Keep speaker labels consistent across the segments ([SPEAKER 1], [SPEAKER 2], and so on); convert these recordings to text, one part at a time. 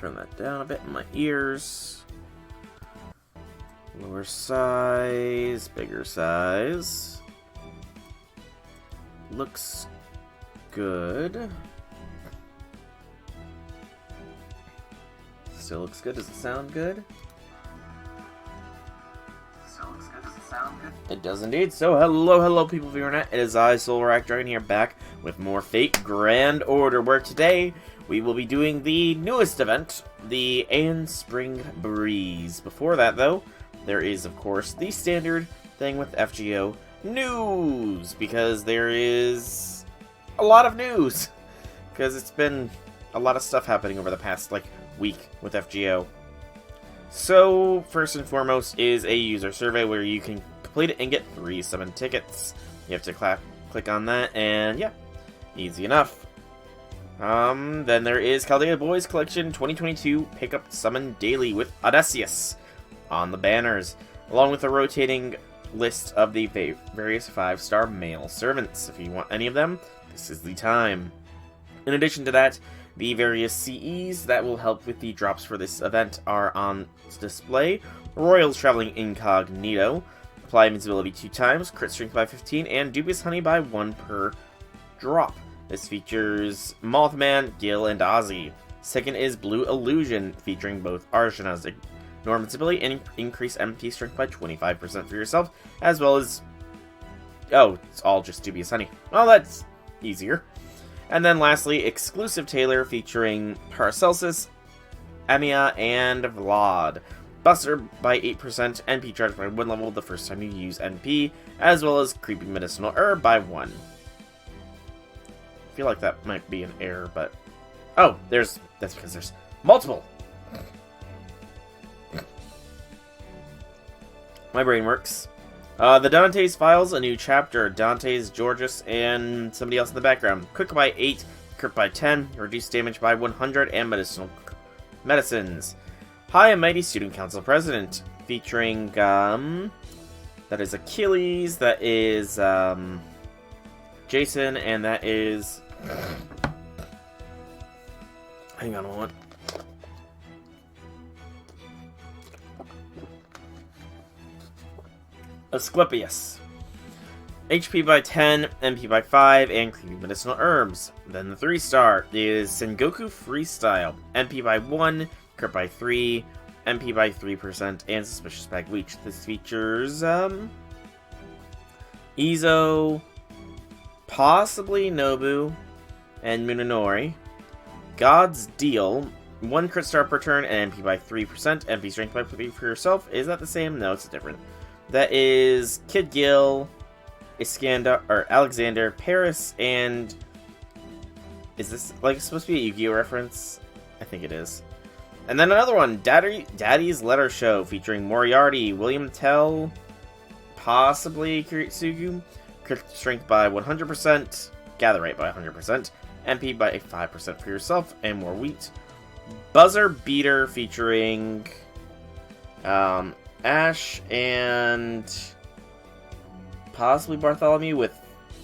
[SPEAKER 1] turn that down a bit in my ears. Lower size, bigger size. Looks good. Still looks good. Does it sound good? It does indeed. So hello people of the internet. It is I, Soulrack Dragon, here back with more Fate Grand Order, where today we will be doing the newest event, the Aeaean Spring Breeze. Before that, though, there is, of course, the standard thing with FGO news, because there is a lot of news, because it's been a lot of stuff happening over the past, week with FGO. So, first and foremost is a user survey where you can complete it and get 3 summon tickets. You have to click on that, and yeah, easy enough. Then there is Chaldea Boys Collection 2022 Pickup Summon Daily with Aeaean on the banners, along with a rotating list of the various 5-star male servants. If you want any of them, this is the time. In addition to that, the various CEs that will help with the drops for this event are on display. Royals Traveling Incognito, apply invincibility 2 times, crit strength by 15, and Dubious Honey by 1 per drop. This features Mothman, Gil, and Ozzy. Second is Blue Illusion, featuring both Arjana's Ignore Invincibility and increase MP strength by 25% for yourself, as well as... oh, it's all just Dubious Honey. Well, that's easier. And then lastly, Exclusive Tailor, featuring Paracelsus, Aeaean, and Vlad. Buster by 8%, NP charged by 1 level the first time you use NP, as well as Creepy Medicinal Herb by 1. I feel like that might be an error, but... oh, that's because there's multiple! My brain works. The Dante's Files, a new chapter. Dante's, Georges, and somebody else in the background. Quick by 8, crit by 10, reduce damage by 100, and medicinal medicines. High and Mighty Student Council President, featuring, that is Achilles, that is, Jason, and that is... hang on a moment. Asclepius. HP by 10, MP by 5, and Creepy Medicinal Herbs. Then the 3-star is Sengoku Freestyle. MP by 1, crit by 3, MP by 3%, and Suspicious Bag Leech. This features, Izo, possibly Nobu, and Munenori. God's Deal. 1 crit star per turn, and MP by 3%, MP strength by 3 for yourself. Is that the same? No, it's different. That is Kid Gil, Alexander, Paris, and... is this, supposed to be a Yu-Gi-Oh reference? I think it is. And then another one, Daddy's Letter Show, featuring Moriarty, William Tell, possibly Kiritsugu, crit strength by 100%, gather rate by 100%, MP by 5% for yourself, and more wheat. Buzzer Beater, featuring... Ash and possibly Bartholomew, with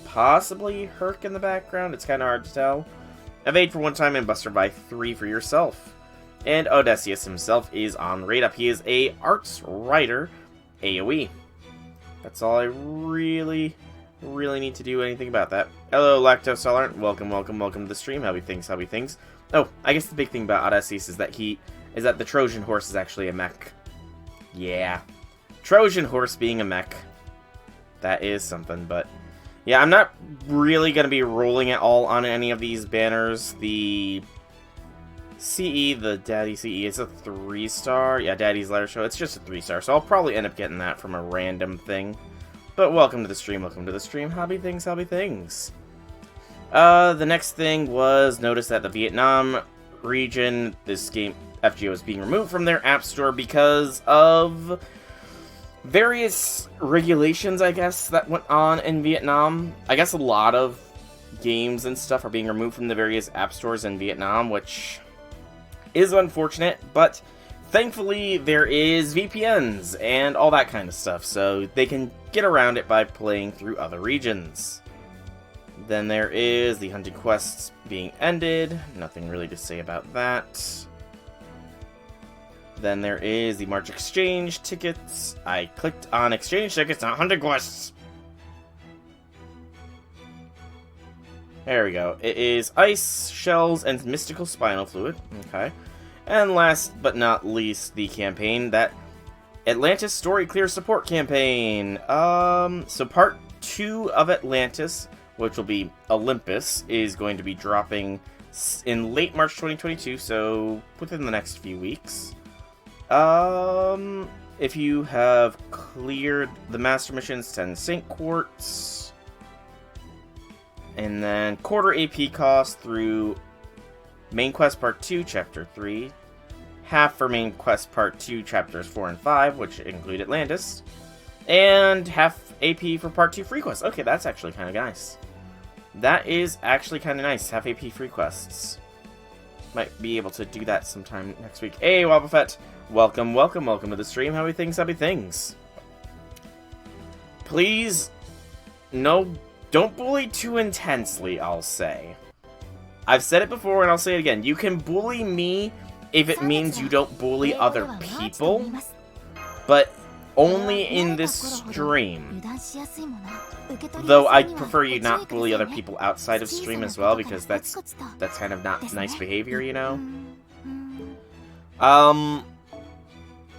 [SPEAKER 1] possibly Herc in the background. It's kind of hard to tell. Evade for 1 time and Buster by 3 for yourself. And Odysseus himself is on Raid Up. He is a arts writer, AoE. That's all I really need to do anything about that. Hello, Lactose Tolerant. Welcome to the stream. Howdy things. Oh, I guess the big thing about Odysseus is that the Trojan horse is actually a mech. Yeah. Trojan horse being a mech. That is something, but... yeah, I'm not really going to be rolling at all on any of these banners. The CE, the Daddy CE, is a 3-star. Yeah, Daddy's Letter Show, it's just a 3-star, so I'll probably end up getting that from a random thing. But welcome to the stream, Hobby things. The next thing was, notice that the Vietnam region, this game... FGO is being removed from their app store because of various regulations, I guess, that went on in Vietnam. I guess a lot of games and stuff are being removed from the various app stores in Vietnam, which is unfortunate, but thankfully there is VPNs and all that kind of stuff, so they can get around it by playing through other regions. Then there is the hunting quests being ended. Nothing really to say about that. Then there is the March Exchange tickets. I clicked on Exchange tickets, not Hunting Quests. There we go. It is Ice, Shells, and Mystical Spinal Fluid. Okay. And last but not least, the campaign, that Atlantis Story Clear Support Campaign. So part 2 of Atlantis, which will be Olympus, is going to be dropping in late March 2022, so within the next few weeks. If you have cleared the Master Missions, 10 Saint Quartz, and then quarter AP cost through Main Quest Part 2, Chapter 3, half for Main Quest Part 2, Chapters 4 and 5, which include Atlantis, and half AP for Part 2 free quests. Okay, that's actually kind of nice. That is actually kind of nice, half AP free quests. Might be able to do that sometime next week. Hey, Wobbuffet! Welcome, welcome, welcome to the stream. Happy things, happy things. Please, no, don't bully too intensely, I'll say. I've said it before and I'll say it again. You can bully me if it means you don't bully other people, but only in this stream. Though I prefer you not bully other people outside of stream as well, because that's kind of not nice behavior, you know?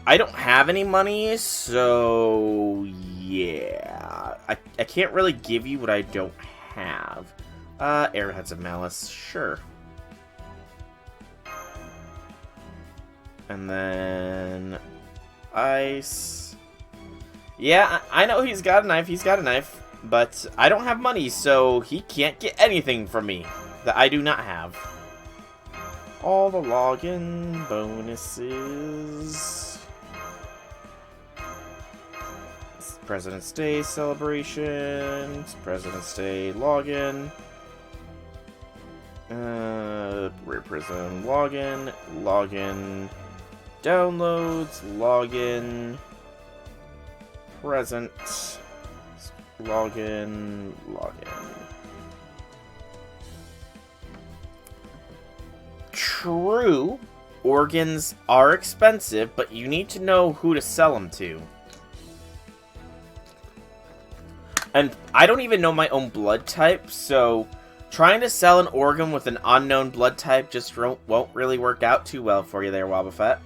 [SPEAKER 1] I don't have any money, so yeah. I can't really give you what I don't have. Arrowheads of Malice, sure. And then Ice. Yeah, I know he's got a knife, but I don't have money, so he can't get anything from me that I do not have. All the login bonuses. President's Day celebrations, President's Day login, Rare Prism login, downloads, login, present, login. True, organs are expensive, but you need to know who to sell them to. And I don't even know my own blood type, so trying to sell an organ with an unknown blood type just won't really work out too well for you there, Wobbuffet.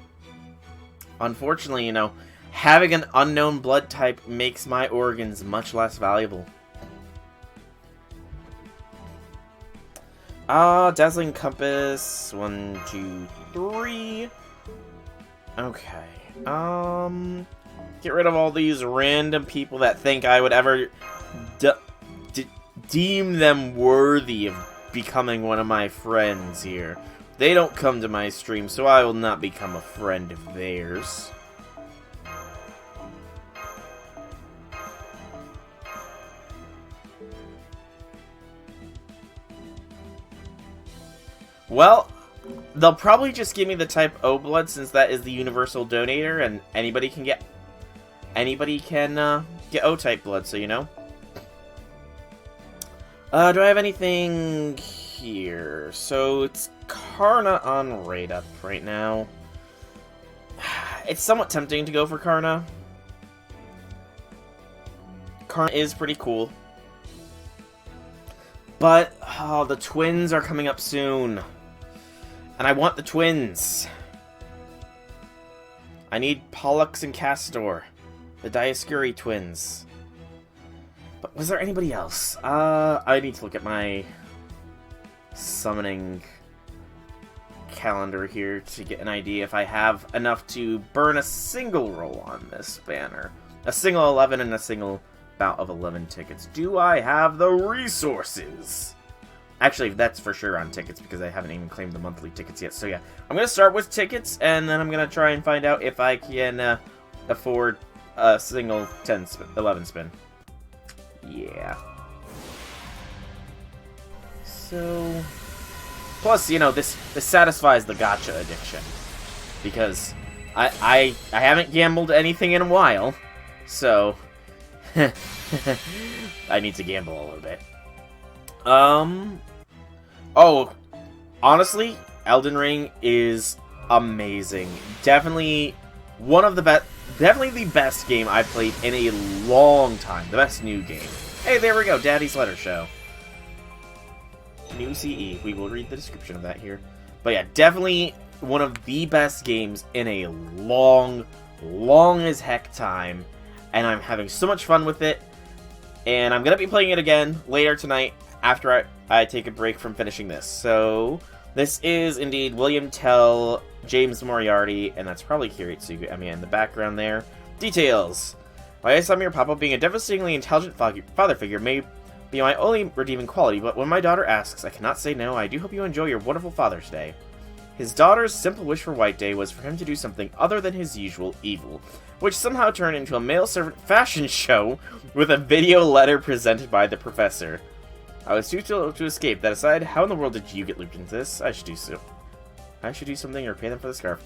[SPEAKER 1] Unfortunately, you know, having an unknown blood type makes my organs much less valuable. Dazzling Compass, 1, 2, 3. Okay, get rid of all these random people that think I would ever deem them worthy of becoming one of my friends here. They don't come to my stream, so I will not become a friend of theirs. Well, they'll probably just give me the type O blood, since that is the universal donator, and anybody can get O type blood, so you know. Do I have anything here? So it's Karna on raid up right now. It's somewhat tempting to go for Karna. Karna is pretty cool. But, the twins are coming up soon. And I want the twins. I need Pollux and Castor. The Dioscuri twins. But was there anybody else? I need to look at my summoning calendar here to get an idea if I have enough to burn a single roll on this banner. A single 11 and a single bout of 11 tickets. Do I have the resources? Actually, that's for sure on tickets, because I haven't even claimed the monthly tickets yet. So yeah, I'm going to start with tickets, and then I'm going to try and find out if I can afford a single 11 spin. Yeah. So, plus, you know, this satisfies the gacha addiction, because I haven't gambled anything in a while, so I need to gamble a little bit. Oh, honestly, Elden Ring is amazing. Definitely one of the best, definitely the best game I've played in a long time. The best new game. Hey, there we go, Daddy's Letter Show. New CE. We will read the description of that here. But yeah, definitely one of the best games in a long as heck time. And I'm having so much fun with it. And I'm going to be playing it again later tonight after I take a break from finishing this. So, this is indeed William Tell, James Moriarty, and that's probably Kiritsugu Emiya in the background there. Details. My Asamiya Papa, being a devastatingly intelligent father figure, may be my only redeeming quality, but when my daughter asks, I cannot say no. I do hope you enjoy your wonderful Father's Day. His daughter's simple wish for White Day was for him to do something other than his usual evil, which somehow turned into a male servant fashion show with a video letter presented by the professor. I was too slow to escape. That aside, how in the world did you get looped into this? I should do something or pay them for the scarf.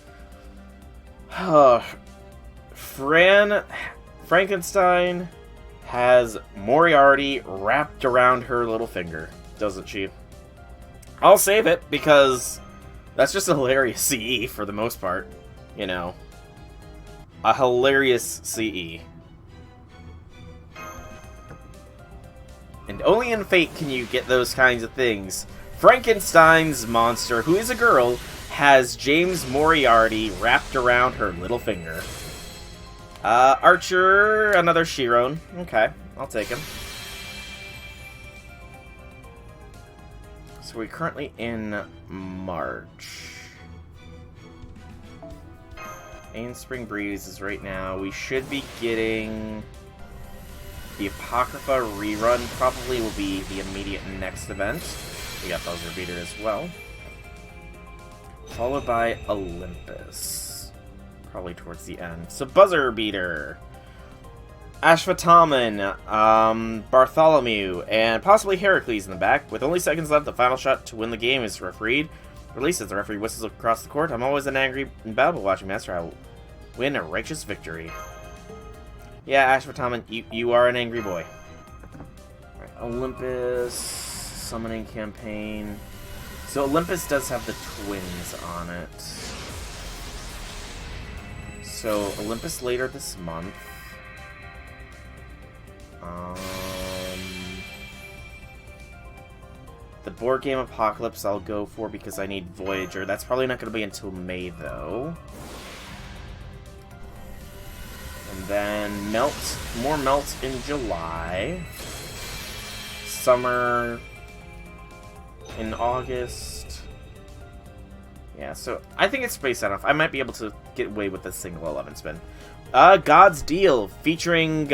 [SPEAKER 1] Frankenstein has Moriarty wrapped around her little finger, doesn't she? I'll save it because that's just a hilarious CE for the most part. You know, a hilarious CE. And only in Fate can you get those kinds of things. Frankenstein's monster, who is a girl, has James Moriarty wrapped around her little finger. Archer, another Chiron. Okay, I'll take him. So we're currently in March. Aeaean Spring Breeze is right now. We should be getting the Apocrypha rerun. Probably will be the immediate next event. We got Buzzer Beater as well. Followed by Olympus. Probably towards the end. So Buzzer Beater, Ashwataman, Bartholomew, and possibly Heracles in the back. With only seconds left, the final shot to win the game is refereed. Released as the referee whistles across the court. I'm always an angry and battle watching master. I will win a righteous victory. Yeah, Ashwataman, you are an angry boy. Right, Olympus, summoning campaign. So Olympus does have the twins on it. So, Olympus later this month. The board game Apocalypse I'll go for because I need Voyager. That's probably not going to be until May, though. And then more Melt in July. Summer in August. Yeah, so I think it's spaced out enough. I might be able to get away with this single 11 spin. God's Deal, featuring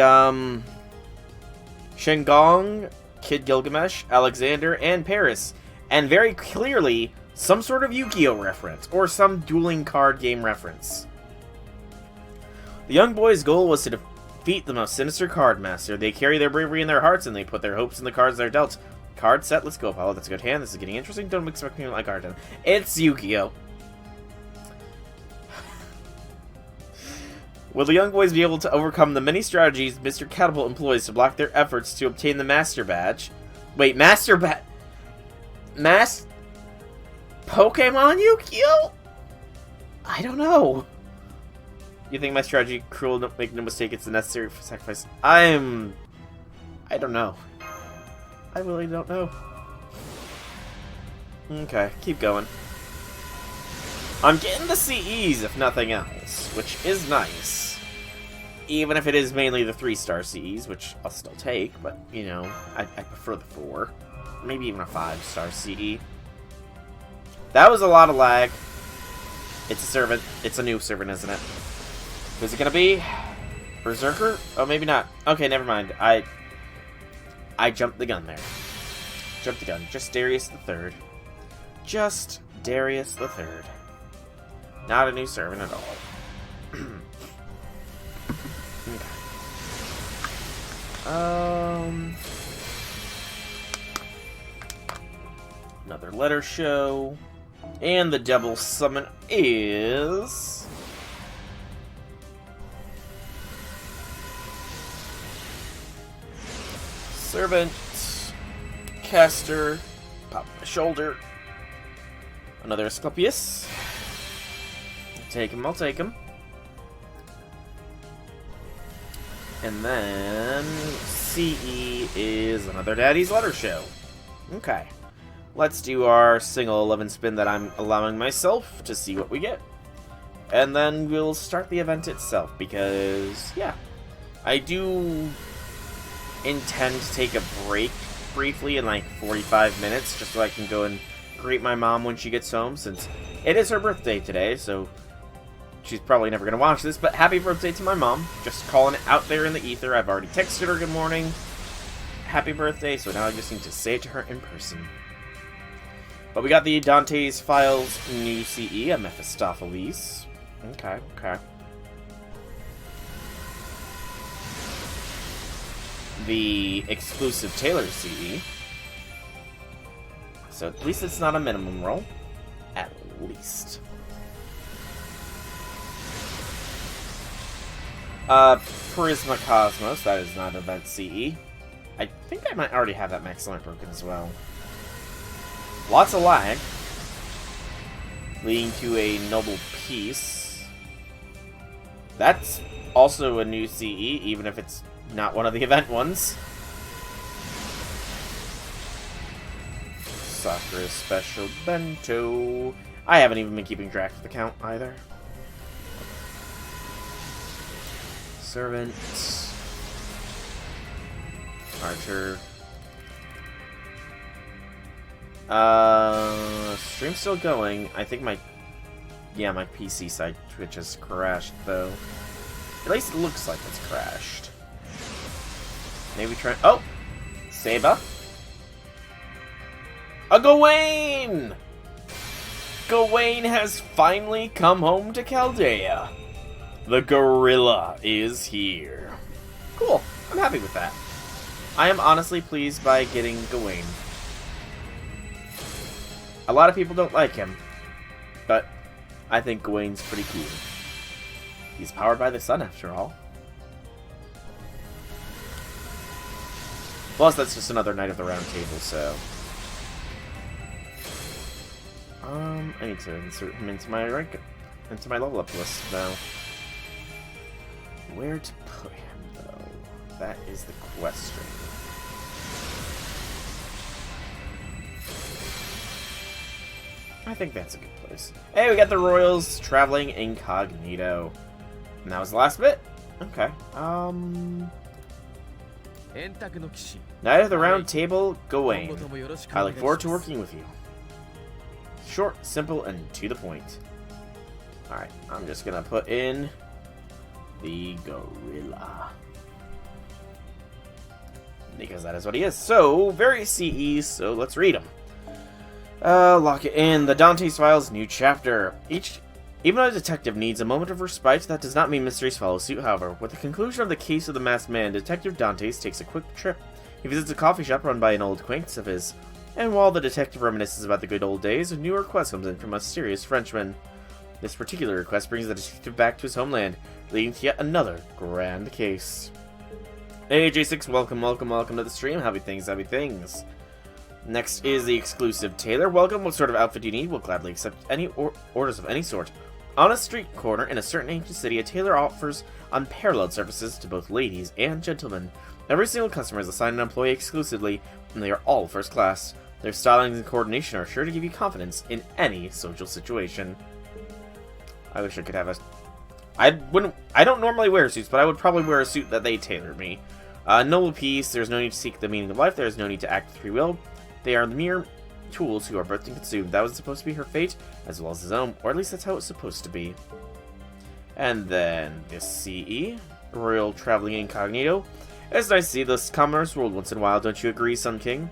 [SPEAKER 1] Shengong, Kid Gilgamesh, Alexander, and Paris. And very clearly, some sort of Yu-Gi-Oh! Reference, or some dueling card game reference. The young boy's goal was to defeat the most sinister card master. They carry their bravery in their hearts, and they put their hopes in the cards they're dealt. Card set, let's go, Apollo. That's a good hand. This is getting interesting. Don't expect me to like art. It's Yu-Gi-Oh! Will the young boys be able to overcome the many strategies Mr. Catapult employs to block their efforts to obtain the Master Badge? Wait, Master Badge? Pokemon Yu-Gi-Oh? I don't know. You think my strategy cruel? Make no mistake, it's the necessary sacrifice. I don't know. I really don't know. Okay, keep going. I'm getting the CEs, if nothing else, which is nice. Even if it is mainly the 3-star CEs, which I'll still take, but, you know, I prefer the 4. Maybe even a 5-star CE. That was a lot of lag. It's a servant. It's a new servant, isn't it? Who's it gonna be? Berserker? Oh, maybe not. Okay, never mind. I jumped the gun there. Jumped the gun. Just Darius the Third. Just Darius the Third. Not a new servant at all. Okay. Another letter show. And the double summon is... Servant, caster, pop my shoulder, another Asclepius, take him, I'll take him. And then CE is another Daddy's Letter Show. Okay. Let's do our single 11 spin that I'm allowing myself to see what we get. And then we'll start the event itself because, yeah. I do intend to take a break briefly in like 45 minutes just so I can go and greet my mom when she gets home, since it is her birthday today, so she's probably never going to watch this, but happy birthday to my mom. Just calling it out there in the ether. I've already texted her good morning, happy birthday, so now I just need to say it to her in person. But we got the Dante's Files new CE, a Mephistopheles. Okay. The exclusive Taylor CE. So at least it's not a minimum roll. At least. Prisma Cosmos, that is not event CE. I think I might already have that Max Alert broken as well. Lots of lag. Leading to a Noble Peace. That's also a new CE, even if it's not one of the event ones. Sakura Special Bento. I haven't even been keeping track of the count either. Servant. Archer. Stream's still going. I think my PC side Twitch has crashed, though. At least it looks like it's crashed. Maybe try... Oh! Seba. A Gawain! Gawain has finally come home to Chaldea. The gorilla is here. Cool. I'm happy with that. I am honestly pleased by getting Gawain. A lot of people don't like him, but I think Gawain's pretty cool. He's powered by the sun, after all. Plus, that's just another Knight of the Round Table, so... I need to insert him into my level up list, though. Where to put him, though? That is the question. I think that's a good place. Hey, we got the Royals traveling incognito. And that was the last bit? Okay. Knight of the Round Table, Gawain. I look forward to working with you. Short, simple, and to the point. Alright, I'm just gonna put in the gorilla. Because that is what he is. So, very CE, so let's read him. Lock it in. The Dante's Files new chapter. Even though a detective needs a moment of respite, that does not mean mysteries follow suit, however. With the conclusion of the case of the masked man, Detective Dantes takes a quick trip. He visits a coffee shop run by an old acquaintance of his. And while the detective reminisces about the good old days, a new request comes in from a mysterious Frenchman. This particular request brings the detective back to his homeland, leading to yet another grand case. Hey J6, welcome to the stream. Happy things. Next is the exclusive Taylor. Welcome. What sort of outfit do you need? We'll gladly accept any orders of any sort. On a street corner in a certain ancient city, a tailor offers unparalleled services to both ladies and gentlemen. Every single customer is assigned an employee exclusively, and they are all first class. Their styling and coordination are sure to give you confidence in any social situation. I wish I could have a... I don't normally wear suits, but I would probably wear a suit that they tailored me. Noble peace. There's no need to seek the meaning of life. There is no need to act with free will. They are the mere tools who are birthed and consumed. That was supposed to be her fate, as well as his own, or at least that's how it's supposed to be. And then this CE, Royal Traveling Incognito. It's nice to see this commerce world once in a while, don't you agree, Sun King?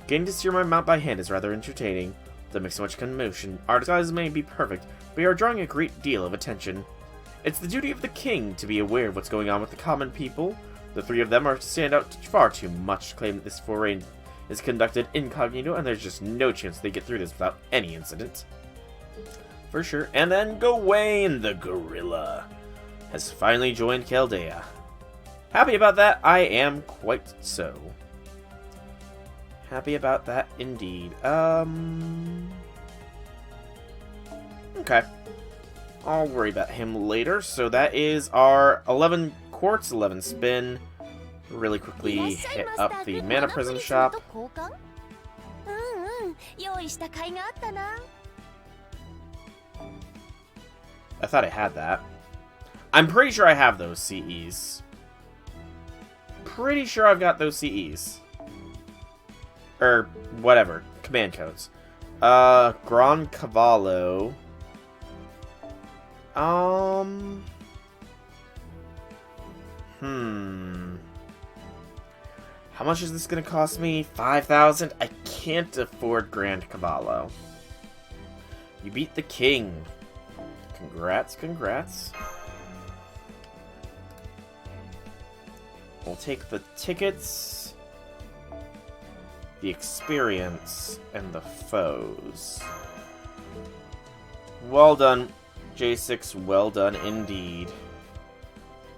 [SPEAKER 1] Getting to steer my mount by hand is rather entertaining. Don't make so much commotion. Our disguises may be perfect, but we are drawing a great deal of attention. It's the duty of the king to be aware of what's going on with the common people. The three of them are to stand out far too much to claim that this foray is conducted incognito, and there's just no chance they get through this without any incident. For sure. And then Gawain, the gorilla, has finally joined Chaldea. Happy about that? I am quite so. Happy about that indeed. Okay. I'll worry about him later. So that is our 11 quartz, 11 spin. Really quickly hit up the mana prism shop. I thought I had that. I'm pretty sure I have those CEs. Pretty sure I've got those CEs. Or whatever. Command codes. Gran Cavallo. How much is this gonna cost me? 5,000? I can't afford Grand Cavallo. You beat the king. Congrats, congrats. We'll take the tickets, the experience, and the foes. Well done, J6. Well done indeed.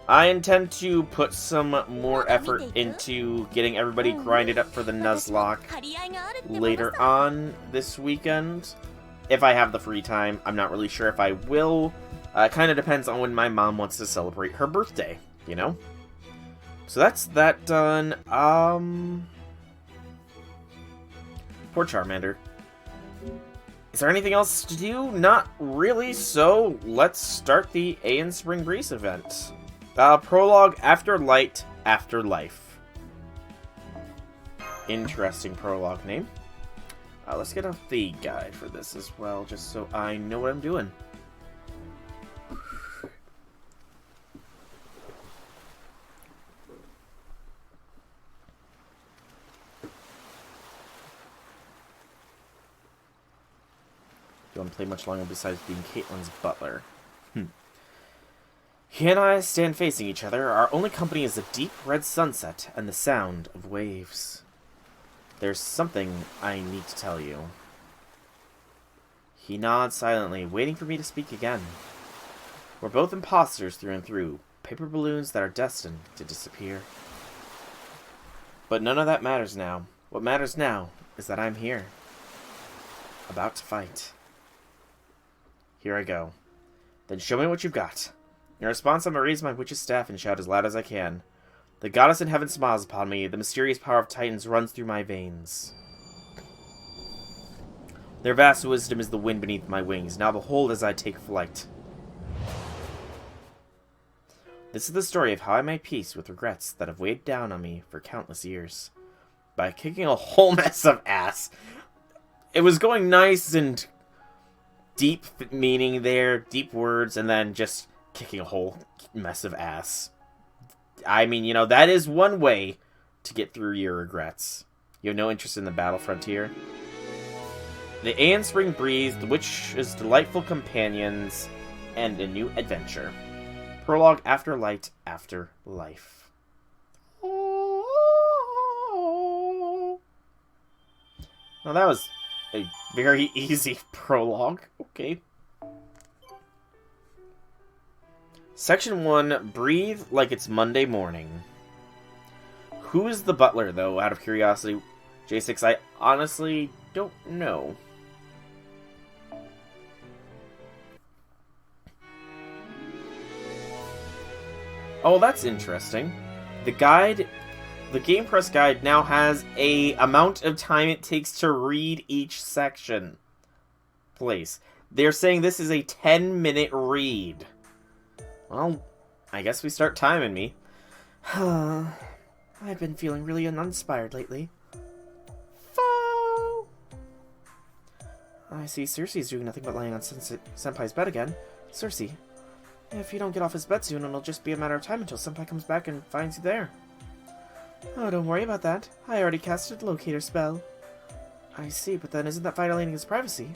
[SPEAKER 1] I intend to put some more effort into getting everybody grinded up for the Nuzlocke later on this weekend. If I have the free time. I'm not really sure if I will. It kind of depends on when my mom wants to celebrate her birthday, you know? So that's that done. Poor Charmander. Is there anything else to do? Not really, so let's start the Aeaean Spring Breeze event. Prologue After Light, After Life. Interesting prologue name. Let's get off the guide for this as well, just so I know what I'm doing. Don't want to play much longer besides being Caitlyn's butler. He and I stand facing each other. Our only company is a deep red sunset and the sound of waves. There's something I need to tell you. He nods silently, waiting for me to speak again. We're both imposters through and through, paper balloons that are destined to disappear. But none of that matters now. What matters now is that I'm here. About to fight. Here I go. Then show me what you've got. In response, I'm going to raise my witch's staff and shout as loud as I can. The goddess in heaven smiles upon me. The mysterious power of titans runs through my veins. Their vast wisdom is the wind beneath my wings. Now behold as I take flight. This is the story of how I made peace with regrets that have weighed down on me for countless years. By kicking a whole mess of ass. It was going nice and deep meaning there, deep words, and then just kicking a whole mess of ass. I mean, you know, that is one way to get through your regrets. You have no interest in the battle frontier. The Aeaean Spring Breeze, the witch's delightful companions, and a new adventure. Prologue After Light, After Life. Well, that was a very easy prologue. Okay. Section 1, Breathe Like It's Monday Morning. Who is the butler, though, out of curiosity? J6, I honestly don't know. Oh, that's interesting. The guide, the Game Press guide now has a amount of time it takes to read each section. Place. They're saying this is a 10-minute read. Well, I guess we start timing me. I've been feeling really uninspired lately. Foe! I see Cersei's doing nothing but laying on Senpai's bed again. Cersei, if you don't get off his bed soon, it'll just be a matter of time until Senpai comes back and finds you there. Oh, don't worry about that. I already casted a locator spell. I see, but then isn't that violating his privacy?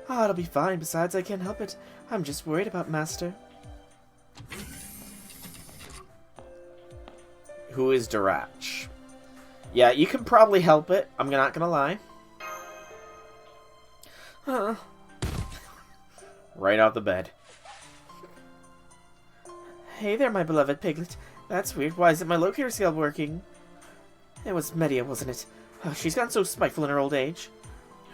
[SPEAKER 1] Ah, it'll be fine. Besides, I can't help it. I'm just worried about Master. Who is Durach? Yeah, you can probably help it. I'm not gonna lie. Right out the bed. Hey there, my beloved piglet. That's weird. Why isn't my locator skill working? It was Media, wasn't it? Oh, she's gotten so spiteful in her old age.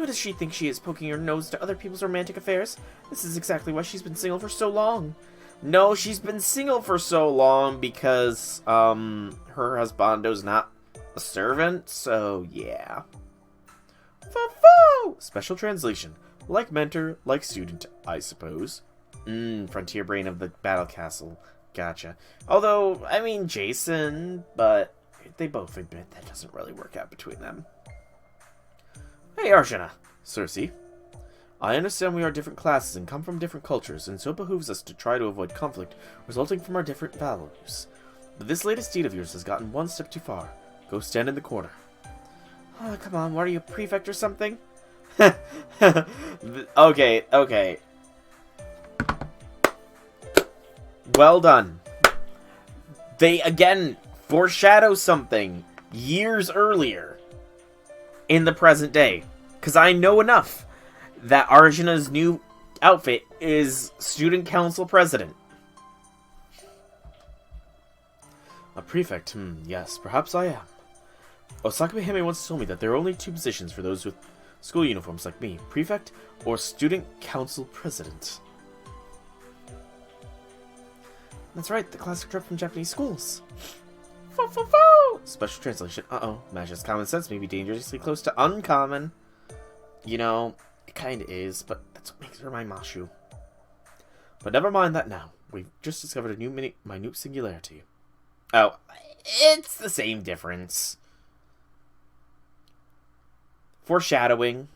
[SPEAKER 1] Who does she think she is, poking her nose to other people's romantic affairs? This is exactly why she's been single for so long. No, she's been single for so long because, her husbando's not a servant, so yeah. Foo-foo! Special translation. Like mentor, like student, I suppose. Frontier brain of the battle castle. Gotcha. Although, I mean, Jason, but they both admit that doesn't really work out between them. Hey, Arjuna. Cersei. I understand we are different classes and come from different cultures, and so it behooves us to try to avoid conflict resulting from our different values. But this latest deed of yours has gotten one step too far. Go stand in the corner. Oh, come on, what are you, a prefect or something? Okay. Well done. They, again, foreshadow something years earlier in the present day. Because I know enough that Arjuna's new outfit is student council president. A prefect, yes, perhaps I am. Osaka Hime once told me that there are only two positions for those with school uniforms like me, prefect or student council president. That's right, the classic trope from Japanese schools. Foo-foo-foo! Special translation. Matches common sense may be dangerously close to uncommon. You know, it kinda is, but that's what makes her my Mashu. But never mind that now. We've just discovered a new minute singularity. Oh, it's the same difference. Foreshadowing.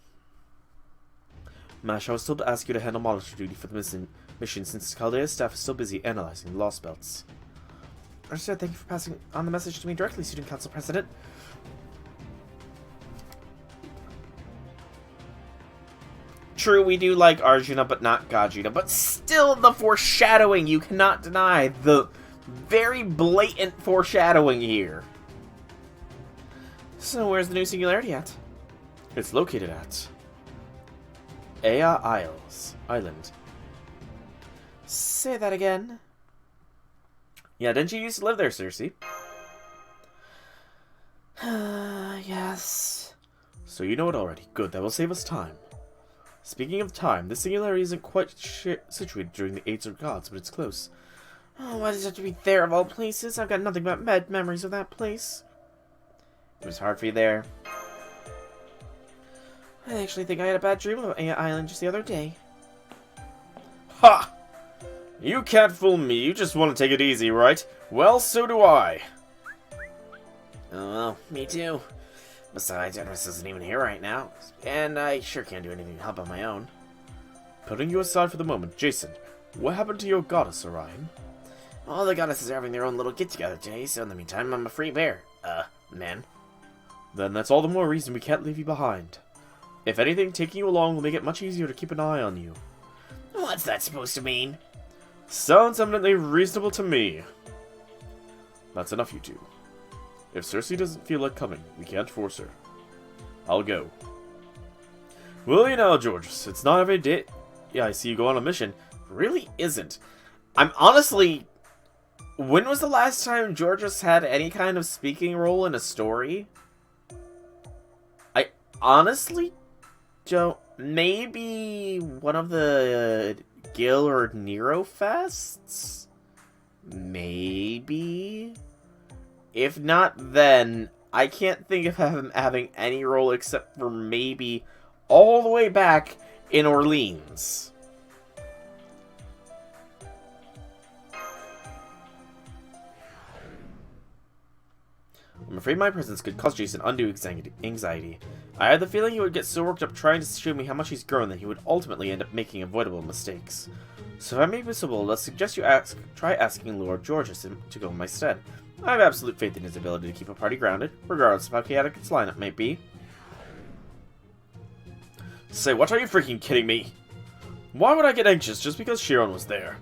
[SPEAKER 1] Mash, I was told to ask you to handle monitor duty for the mission since Chaldea's staff is still busy analyzing the lost belts. Understood. Thank you for passing on the message to me directly, Student Council President. True, we do like Arjuna, but not Gajina. But still, the foreshadowing, you cannot deny the very blatant foreshadowing here. So, where's the new singularity at? It's located at Aeaean Island. Say that again. Yeah, didn't you used to live there, Cersei? Yes. So you know it already. Good, that will save us time. Speaking of time, this singularity isn't quite situated during the Age of Gods, but it's close. Oh, why does it have to be there of all places? I've got nothing but memories of that place. It was hard for you there. I actually think I had a bad dream about Aeaean Island just the other day. Ha! You can't fool me, you just want to take it easy, right? Well, so do I. Oh, well, me too. Besides, Edris isn't even here right now, and I sure can't do anything to help on my own. Putting you aside for the moment, Jason, what happened to your goddess, Orion? All the goddesses are having their own little get-together today, so in the meantime, I'm a free bear. Man. Then that's all the more reason we can't leave you behind. If anything, taking you along will make it much easier to keep an eye on you. What's that supposed to mean? Sounds eminently reasonable to me. That's enough, you two. If Cersei doesn't feel like coming, we can't force her. I'll go. Well, you know, Georges, it's not every day. Yeah, I see you go on a mission. Really isn't. I'm honestly... When was the last time Georges had any kind of speaking role in a story? I honestly don't... Maybe one of the Gil or Nero fests? Maybe? If not, then I can't think of him having any role except for maybe all the way back in Orleans. I'm afraid my presence could cause Jason undue anxiety. I had the feeling he would get so worked up trying to show me how much he's grown that he would ultimately end up making avoidable mistakes. So if I may be so bold, I'll suggest you try asking Lord Georges to go in my stead. I have absolute faith in his ability to keep a party grounded, regardless of how chaotic its lineup may be. Say, what, are you freaking kidding me? Why would I get anxious just because Chiron was there?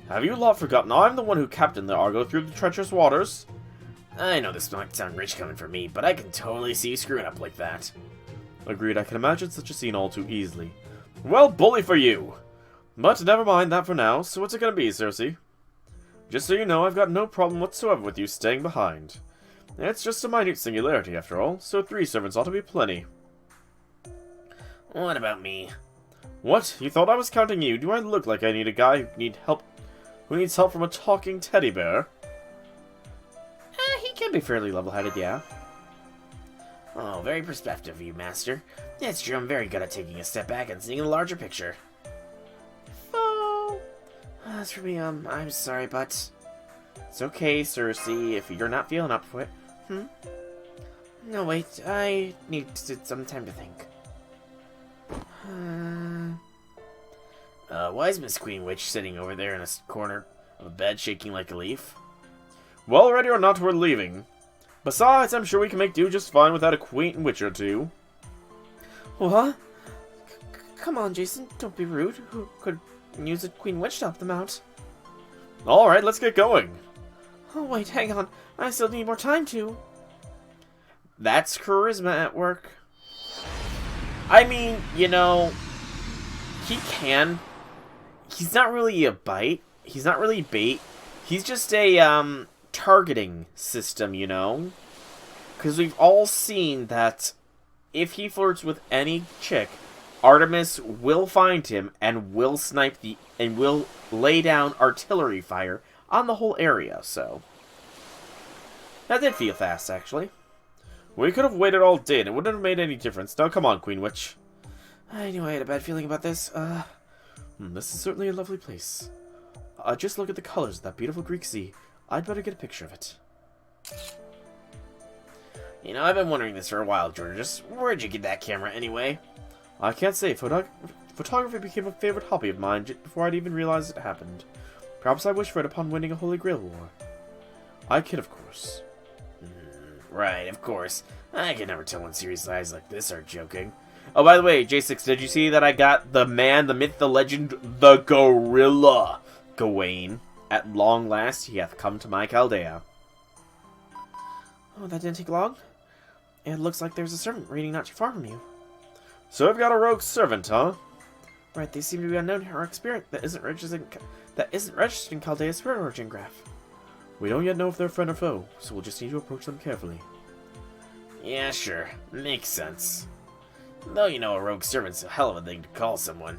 [SPEAKER 1] Have you lot forgotten I'm the one who captained the Argo through the treacherous waters? I know this might sound rich coming from me, but I can totally see you screwing up like that. Agreed, I can imagine such a scene all too easily. Well, bully for you! But never mind that for now, so what's it gonna be, Cersei? Just so you know, I've got no problem whatsoever with you staying behind. It's just a minute singularity, after all, so 3 servants ought to be plenty.
[SPEAKER 2] What about me?
[SPEAKER 1] What? You thought I was counting you? Do I look like I need a guy who needs help from a talking teddy bear?
[SPEAKER 2] He can be fairly level-headed, yeah. Oh, very perceptive of you, Master. That's true, I'm very good at taking a step back and seeing the larger picture.
[SPEAKER 1] Oh.
[SPEAKER 2] As for me, I'm sorry, but...
[SPEAKER 1] It's okay, Cersei, if you're not feeling up for it.
[SPEAKER 2] No, wait, I need some time to think. Why is Miss Queen Witch sitting over there in a corner of a bed shaking like a leaf?
[SPEAKER 1] Well, ready or not, we're leaving. Besides, I'm sure we can make do just fine without a queen witch or two.
[SPEAKER 2] What? Come on, Jason, don't be rude. Who could use a queen witch to help them out?
[SPEAKER 1] Alright, let's get going.
[SPEAKER 2] Oh, wait, hang on. I still need more time to... That's charisma at work.
[SPEAKER 1] I mean, you know, he can. He's not really a bite. He's not really bait. He's just a, targeting system, you know? Because we've all seen that if he flirts with any chick, Artemis will find him and will will lay down artillery fire on the whole area, so. That did feel fast, actually. We could have waited all day and it wouldn't have made any difference. Now come on, Queen Witch.
[SPEAKER 2] I knew I had a bad feeling about this.
[SPEAKER 1] This is certainly a lovely place. Just look at the colors of that beautiful Greek sea. I'd better get a picture of it.
[SPEAKER 2] You know, I've been wondering this for a while, Georges. Where'd you get that camera, anyway?
[SPEAKER 1] I can't say. Photography became a favorite hobby of mine before I'd even realized it happened. Perhaps I wished for it upon winning a Holy Grail War. I kid, of course.
[SPEAKER 2] Right, of course. I can never tell when serious eyes like this are joking.
[SPEAKER 1] Oh, by the way, J6, did you see that I got the man, the myth, the legend, the gorilla, Gawain? At long last, he hath come to my Chaldea.
[SPEAKER 2] Oh, that didn't take long. It looks like there's a servant reading not too far from you.
[SPEAKER 1] So I've got a rogue servant, huh?
[SPEAKER 2] Right, they seem to be unknown to our experience that isn't registered in Chaldea's spirit origin graph.
[SPEAKER 1] We don't yet know if they're friend or foe, so we'll just need to approach them carefully.
[SPEAKER 2] Yeah, sure. Makes sense. Though, you know, a rogue servant's a hell of a thing to call someone.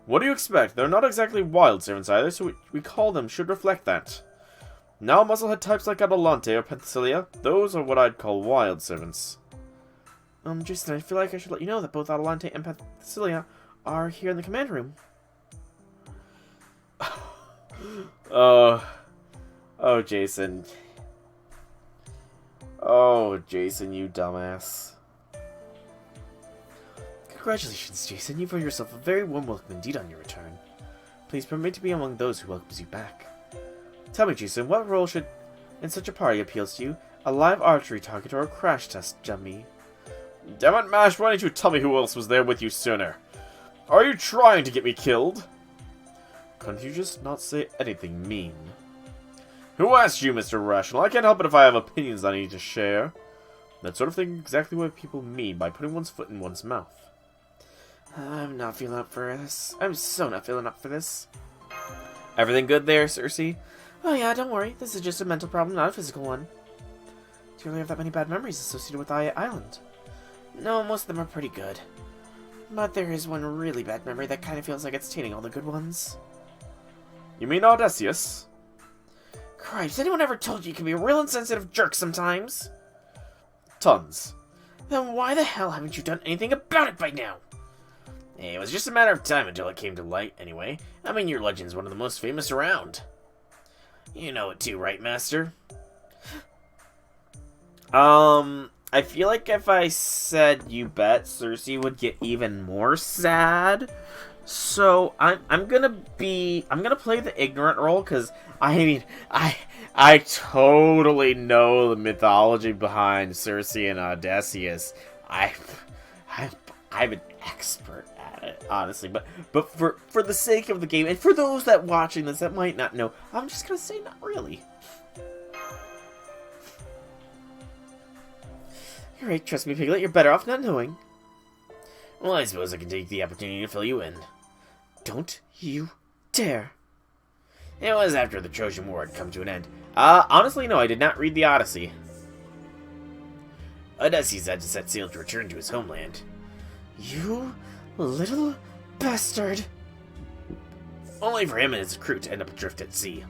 [SPEAKER 1] What do you expect? They're not exactly wild servants either, so we call them should reflect that. Now, musclehead types like Adelante or Penthesilea, those are what I'd call wild servants.
[SPEAKER 2] Jason, I feel like I should let you know that both Adelante and Penthesilea are here in the command room.
[SPEAKER 1] Oh, Jason. Oh, Jason, you dumbass.
[SPEAKER 2] Congratulations, Jason. You've earned yourself a very warm welcome indeed on your return. Please permit me to be among those who welcomes you back. Tell me, Jason, what role should in such a party appeals to you? A live archery target or a crash test dummy?
[SPEAKER 1] Damn it, Mash, why didn't you tell me who else was there with you sooner? Are you trying to get me killed? Couldn't you just not say anything mean? Who asked you, Mr. Rational? I can't help it if I have opinions I need to share. That sort of thing is exactly what people mean by putting one's foot in one's mouth.
[SPEAKER 2] I'm not feeling up for this. I'm so not feeling up for this.
[SPEAKER 1] Everything good there, Cersei?
[SPEAKER 2] Oh yeah, don't worry. This is just a mental problem, not a physical one. Do you really have that many bad memories associated with Aeaean Island? No, most of them are pretty good. But there is one really bad memory that kind of feels like it's tainting all the good ones.
[SPEAKER 1] You mean Odysseus?
[SPEAKER 2] Christ, anyone ever told you can be a real insensitive jerk sometimes?
[SPEAKER 1] Tons.
[SPEAKER 2] Then why the hell haven't you done anything about it by now? Hey, it was just a matter of time until it came to light, anyway. I mean, your legend's one of the most famous around. You know it too, right, Master?
[SPEAKER 1] I feel like if I said you bet, Cersei would get even more sad. So I'm gonna play the ignorant role, because I mean I totally know the mythology behind Cersei and Odysseus. I'm an expert at it, honestly. But for the sake of the game, and for those that watching this that might not know, I'm just gonna say not really.
[SPEAKER 2] You're right, trust me, Piglet, you're better off not knowing. Well, I suppose I can take the opportunity to fill you in. Don't you dare. It was after the Trojan War had come to an end.
[SPEAKER 1] Honestly, no, I did not read the Odyssey.
[SPEAKER 2] Odysseus had to set sail to return to his homeland. You Little bastard.
[SPEAKER 1] Only for him and his crew to end up adrift at sea.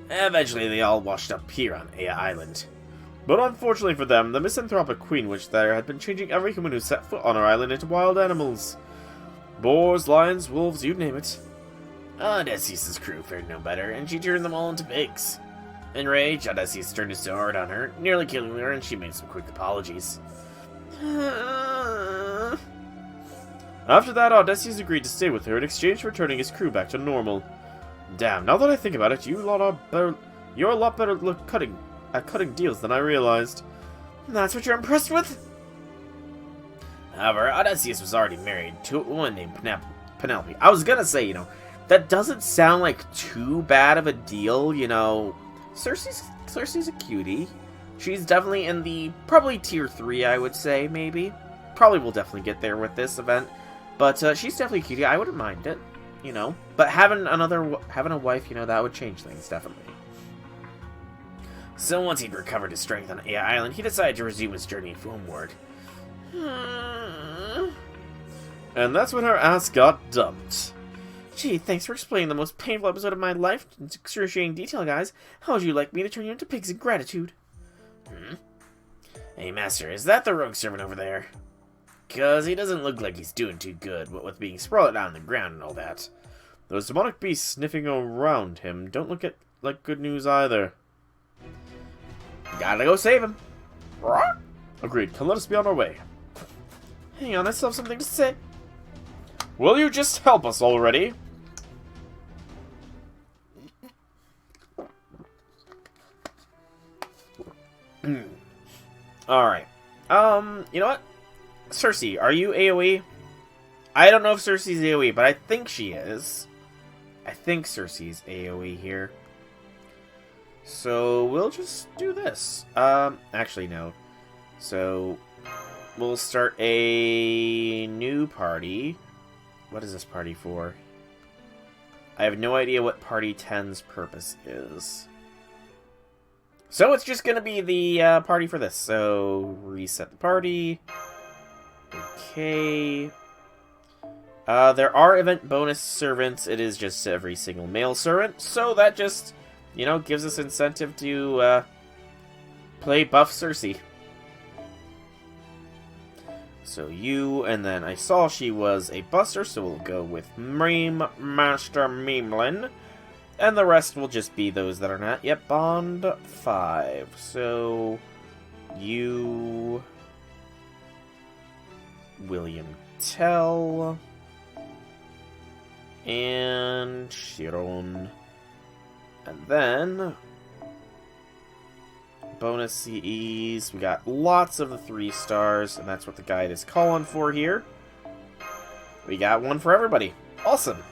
[SPEAKER 1] Eventually, they all washed up here on Aeaean Island.
[SPEAKER 2] But unfortunately for them, the misanthropic queen witch there had been changing every human who set foot on our island into wild animals. Boars, lions, wolves, you name it.
[SPEAKER 1] Odysseus' crew fared no better, and she turned them all into pigs. Enraged, Odysseus turned his sword on her, nearly killing her, and she made some quick apologies.
[SPEAKER 2] After that, Odysseus agreed to stay with her in exchange for turning his crew back to normal. Damn, now that I think about it, you're a lot better at cutting deals than I realized. That's what you're impressed with?
[SPEAKER 1] However, Odysseus was already married to a woman named Penelope. I was gonna say, that doesn't sound like too bad of a deal, Circe's a cutie. She's definitely in the, probably tier 3, I would say, maybe. Probably will definitely get there with this event. But she's definitely a cutie. I wouldn't mind it, But having a wife, that would change things, definitely. So once he'd recovered his strength on Aeaean Island, he decided to resume his journey homeward.
[SPEAKER 2] And that's when her ass got dumped. Gee, thanks for explaining the most painful episode of my life in excruciating detail, guys. How would you like me to turn you into pigs in gratitude?
[SPEAKER 1] Hey, Master, is that the rogue servant over there? 'Cause he doesn't look like he's doing too good, what with being sprawled out on the ground and all that.
[SPEAKER 2] Those demonic beasts sniffing around him don't look like good news either.
[SPEAKER 1] Gotta go save him.
[SPEAKER 2] Agreed. Come, let us be on our way.
[SPEAKER 1] Hang on, I still have something to say.
[SPEAKER 2] Will you just help us already?
[SPEAKER 1] Alright. You know what? Circe, are you AoE? I don't know if Circe's AoE, but I think she is. I think Circe's AoE here. So, we'll just do this. Actually, no. So, we'll start a new party. What is this party for? I have no idea what Party 10's purpose is. So, it's just gonna be the party for this. So, reset the party. Okay. There are event bonus servants. It is just every single male servant. So, that just, gives us incentive to play buff Circe. So you, and then I saw she was a buster, so we'll go with Meme Master Memelin. And the rest will just be those that are not. Yep, Bond 5. So, you, William Tell, and Chiron. And then bonus CEs, we got lots of the 3 stars, and that's what the guide is calling for here. We got one for everybody. Awesome.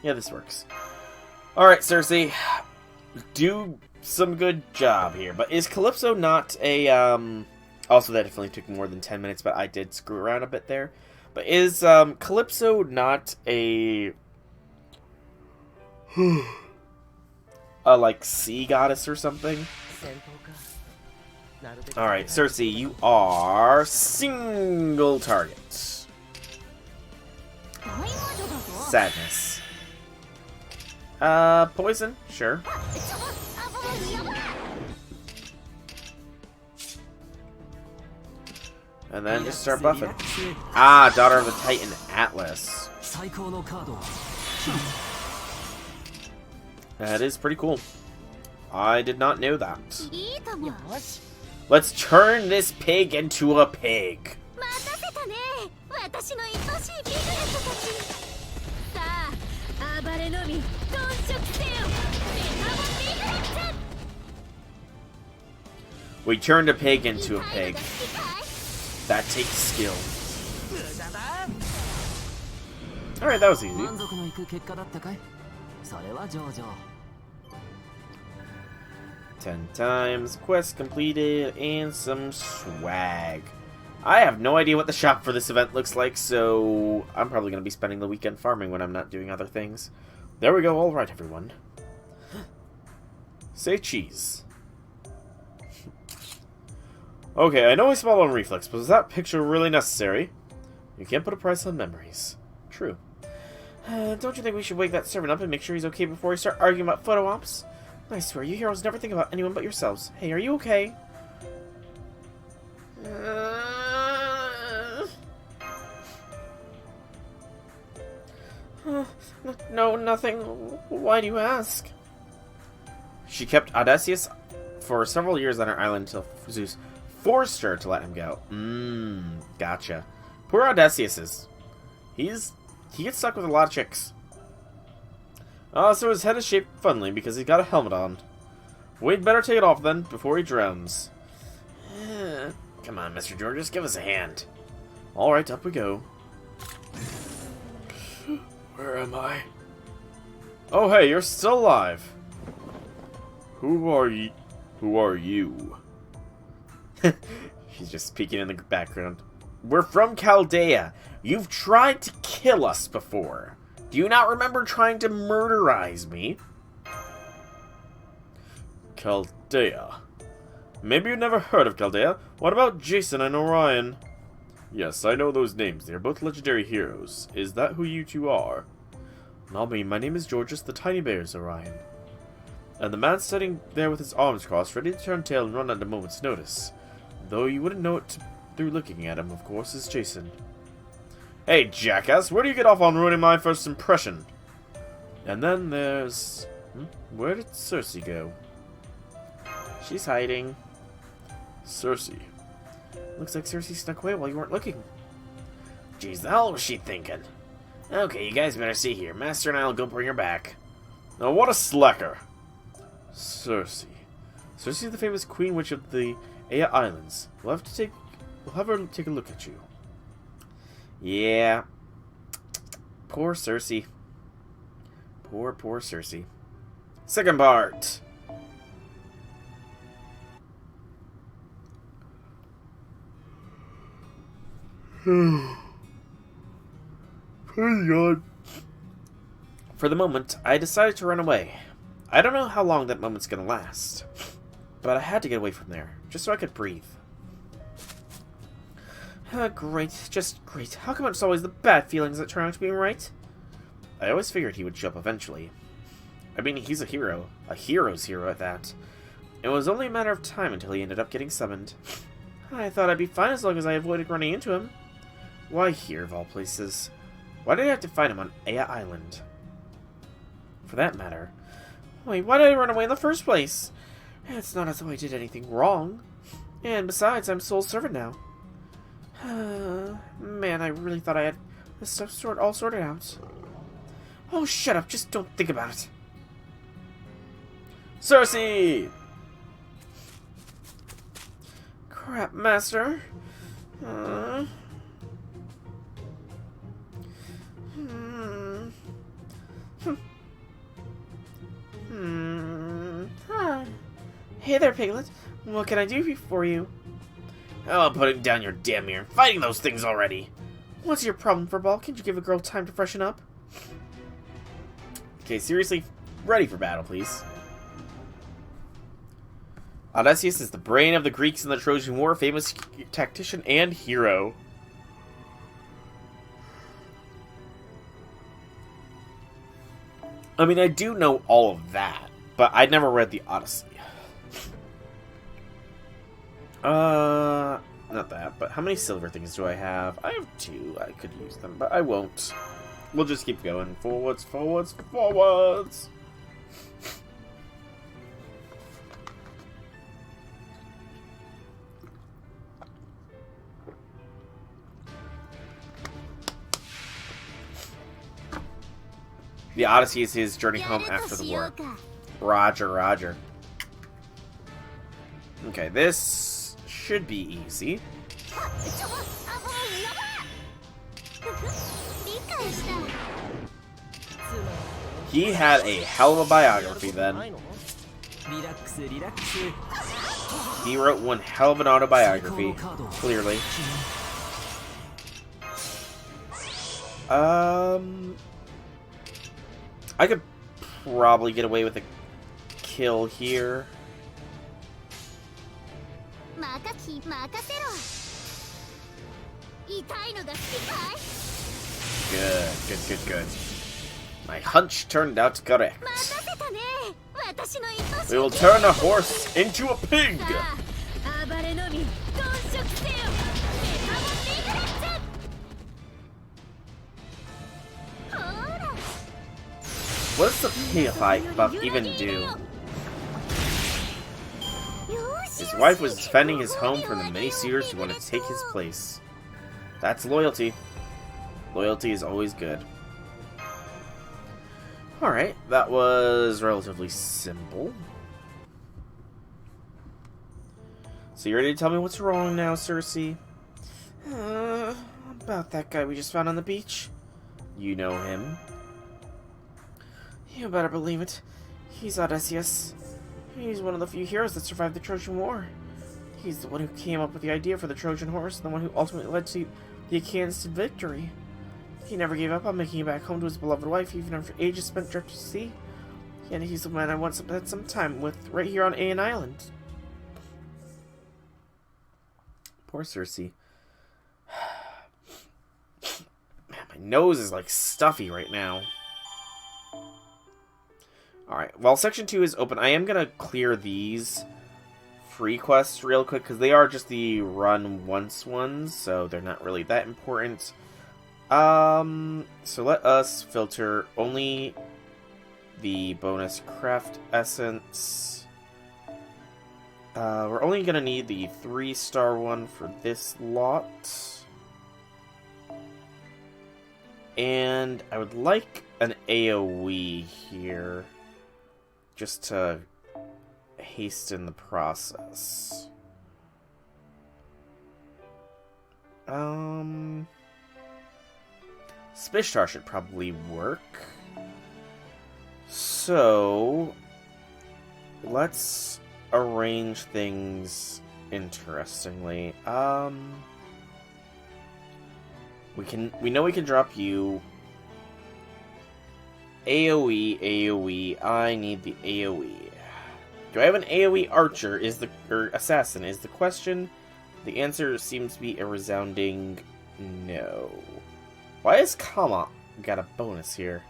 [SPEAKER 1] Yeah, this works. Alright, Circe. Do some good job here. But is Calypso not a, Also, that definitely took more than 10 minutes, but I did screw around a bit there. But is, Calypso not a... like, sea goddess or something? Alright, Circe, you are single target. Sadness. Poison? Sure. And then just start buffing. Ah, Daughter of the Titan Atlas. That is pretty cool. I did not know that. Let's turn this pig into a pig. We turned a pig into a pig. That takes skill. Alright, that was easy. 10 times, quest completed, and some swag. I have no idea what the shop for this event looks like, so I'm probably going to be spending the weekend farming when I'm not doing other things. There we go, alright everyone. Say cheese.
[SPEAKER 2] Okay, I know I smiled on reflex, but was that picture really necessary? You can't put a price on memories. True. Don't you think we should wake that servant up and make sure he's okay before we start arguing about photo ops? I swear, you heroes never think about anyone but yourselves. Hey, are you okay? No, nothing. Why do you ask? She kept Odysseus for several years on her island until Zeus forced her to let him go. Gotcha. Poor Odysseus. He gets stuck with a lot of chicks. So his head is shaped funny because he's got a helmet on. We'd better take it off then, before he drowns. Come on, Mr. Georges, give us a hand. Alright, up we go. Where am I? Oh hey, you're still alive. Who are you? Who are you? She's just peeking in the background. We're from Chaldea. You've tried to kill us before. Do you not remember trying to murderize me? Chaldea. Maybe you've never heard of Chaldea. What about Jason and Orion? Yes, I know those names. They're both legendary heroes. Is that who you two are? Not me. My name is Georges the Tiny Bear's Orion. And the man sitting there with his arms crossed, ready to turn tail and run at a moment's notice. Though you wouldn't know it through looking at him, of course, is Jason. Hey, jackass, where do you get off on ruining my first impression? And then there's... Where did Cersei go? She's hiding. Cersei. Looks like Cersei snuck away while you weren't looking. Jeez, the hell was she thinking? Okay, you guys better see here. Master and I'll go bring her back. Now, what a slacker! Cersei. Cersei is the famous queen witch of the Aeaean Islands. We'll have her take a look at you. Yeah. Poor Cersei. Poor Cersei. Second part. Pretty good. For the moment, I decided to run away. I don't know how long that moment's gonna last, but I had to get away from there, just so I could breathe. Great, just great. How come it's always the bad feelings that turn out to be right? I always figured he would show up eventually. I mean, he's a hero. A hero's hero at that. It was only a matter of time until he ended up getting summoned. I thought I'd be fine as long as I avoided running into him. Why here, of all places? Why did I have to find him on Aeaean Island? For that matter. Wait, why did I run away in the first place? It's not as though I did anything wrong. And besides, I'm sole servant now. Man, I really thought I had this stuff all sorted out. Oh, shut up. Just don't think about it. Cersei! Crap, Master. Hey there, Piglet. What can I do for you? Oh, putting down your damn ear. Fighting those things already. What's your problem, Furball? Can't you give a girl time to freshen up? Okay, seriously, ready for battle, please. Odysseus is the brain of the Greeks in the Trojan War, famous tactician and hero. I mean, I do know all of that, but I'd never read the Odyssey. Not that, but how many silver things do I have? I have 2. I could use them, but I won't. We'll just keep going. Forwards, forwards, forwards! The Odyssey is his journey home after the war. Roger, roger. Okay, this should be easy. He had a hell of a biography then. He wrote one hell of an autobiography, clearly. I could probably get away with a kill here.
[SPEAKER 1] Good. My hunch turned out correct. We will turn a horse into a pig! What does the pig buff even do? His wife was defending his home from the many suitors who wanted to take his place. That's loyalty. Loyalty is always good. Alright, that was relatively simple. So you ready to tell me what's wrong now, Cersei? About that guy we just found on the beach? You know him. You better believe it. He's Odysseus. He's one of the few heroes that survived the Trojan War. He's the one who came up with the idea for the Trojan horse, and the one who ultimately led to the Aeaeans to victory. He never gave up on making it back home to his beloved wife, even after ages spent adrift to sea. And he's the man I once spent some time with, right here on Aeaean Island. Poor Cersei. Man, my nose is like stuffy right now. Alright, while Section 2 is open, I am going to clear these free quests real quick, because they are just the run once ones, so they're not really that important. So let us filter only the bonus craft essence. We're only going to need the 3-star one for this lot. And I would like an AoE here, just to hasten the process. Spishtar should probably work. So let's arrange things interestingly. We know we can drop you. AoE. I need the AoE. Do I have an AoE archer? Or assassin is the question. The answer seems to be a resounding no. Why has Kama got a bonus here?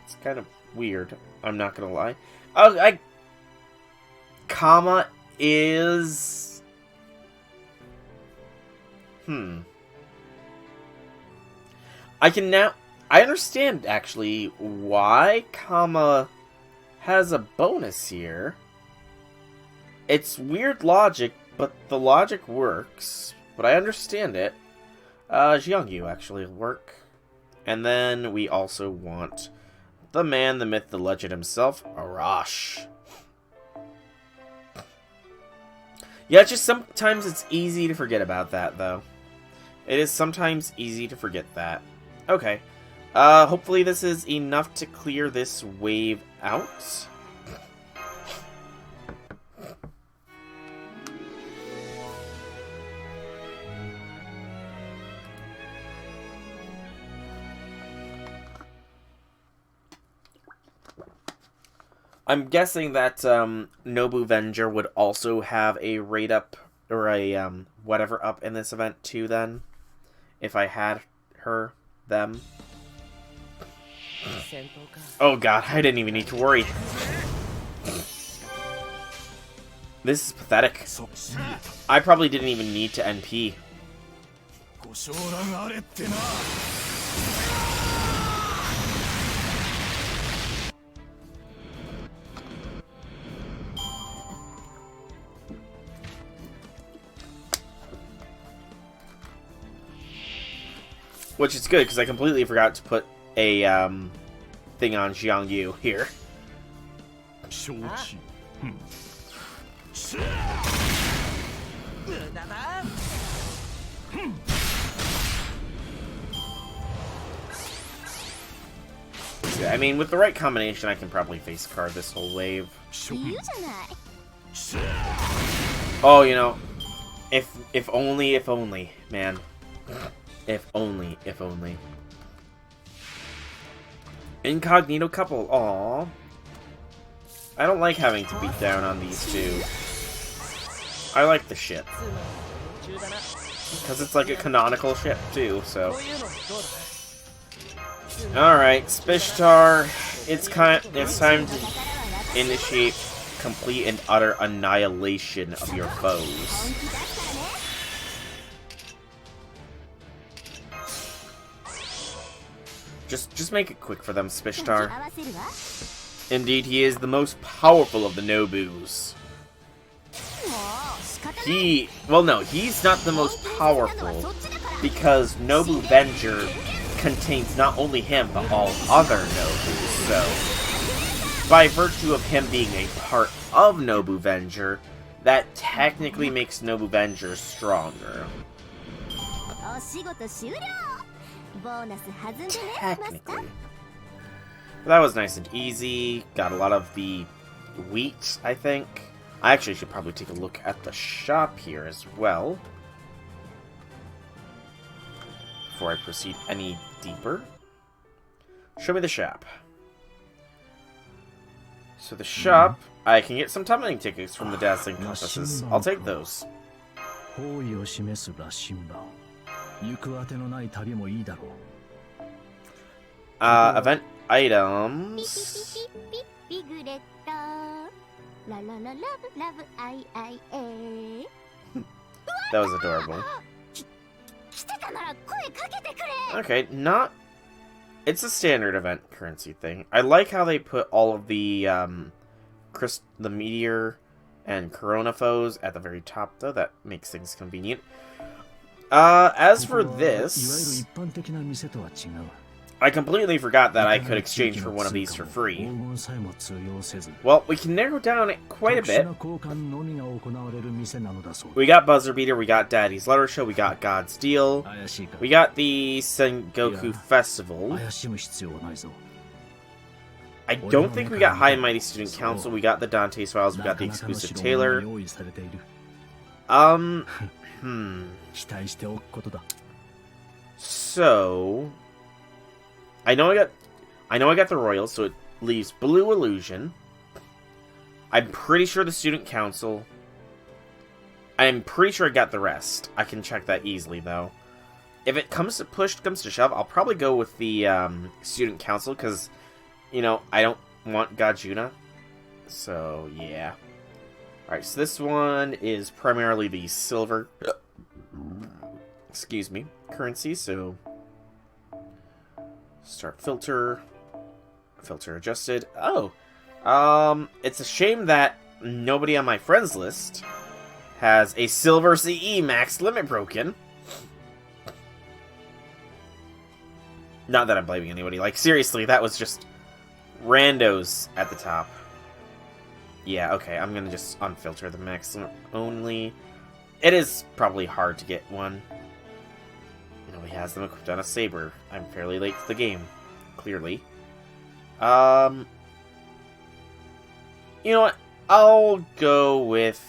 [SPEAKER 1] It's kind of weird. I'm not gonna lie. Kama is... I understand, actually, why Kama has a bonus here. It's weird logic, but the logic works. But I understand it. Jiangyu actually work. And then we also want the man, the myth, the legend himself, Arash. Yeah, just sometimes it's easy to forget about that, though. It is sometimes easy to forget that. Okay. Hopefully this is enough to clear this wave out. I'm guessing that Nobu Venger would also have a raid up, or a whatever up in this event too then. If I had her, them. Oh god, I didn't even need to worry. This is pathetic. I probably didn't even need to NP. Which is good, because I completely forgot to put a thing on Jiangyu here. I mean, with the right combination, I can probably face card this whole wave. Oh, you know, if only, man. If only. Incognito couple, aww. I don't like having to beat down on these two. I like the ship. Because it's like a canonical ship, too, so... Alright, Spishtar, it's time to initiate complete and utter annihilation of your foes. Just make it quick for them, Spishtar. Indeed, he is the most powerful of the Nobus. Well, no, he's not the most powerful, because Nobu Venger contains not only him, but all other Nobus, so... By virtue of him being a part of Nobu Venger, that technically makes Nobu Venger stronger. Technically. That was nice and easy. Got a lot of the wheat, I think. I actually should probably take a look at the shop here as well, before I proceed any deeper. Show me the shop. So the shop, I can get some tumbling tickets from the dazzling compasses. I'll take those. Event items. That was adorable. Okay, not... It's a standard event currency thing. I like how they put all of the, the meteor and corona foes at the very top, though. That makes things convenient. As for this... I completely forgot that I could exchange for one of these for free. Well, we can narrow down it quite a bit. We got Buzzer Beater, we got Daddy's Letter Show, we got God's Deal, we got the Sengoku Festival. I don't think we got High and Mighty Student Council, we got the Dante's Files, we got the Exclusive Tailor. So... I know I got the Royals, so it leaves Blue Illusion. I'm pretty sure the Student Council. I'm pretty sure I got the rest. I can check that easily, though. If it comes to shove, I'll probably go with the Student Council, because, you know, I don't want Gajuna. So, yeah. Alright, so this one is primarily the silver... excuse me, currency, so... Start filter. Filter adjusted. Oh. It's a shame that nobody on my friends list has a silver CE max limit broken. Not that I'm blaming anybody. Like, seriously, that was just randos at the top. Yeah, okay, I'm gonna just unfilter the max limit only. It is probably hard to get one. He has them equipped on a saber. I'm fairly late to the game, clearly. You know what? I'll go with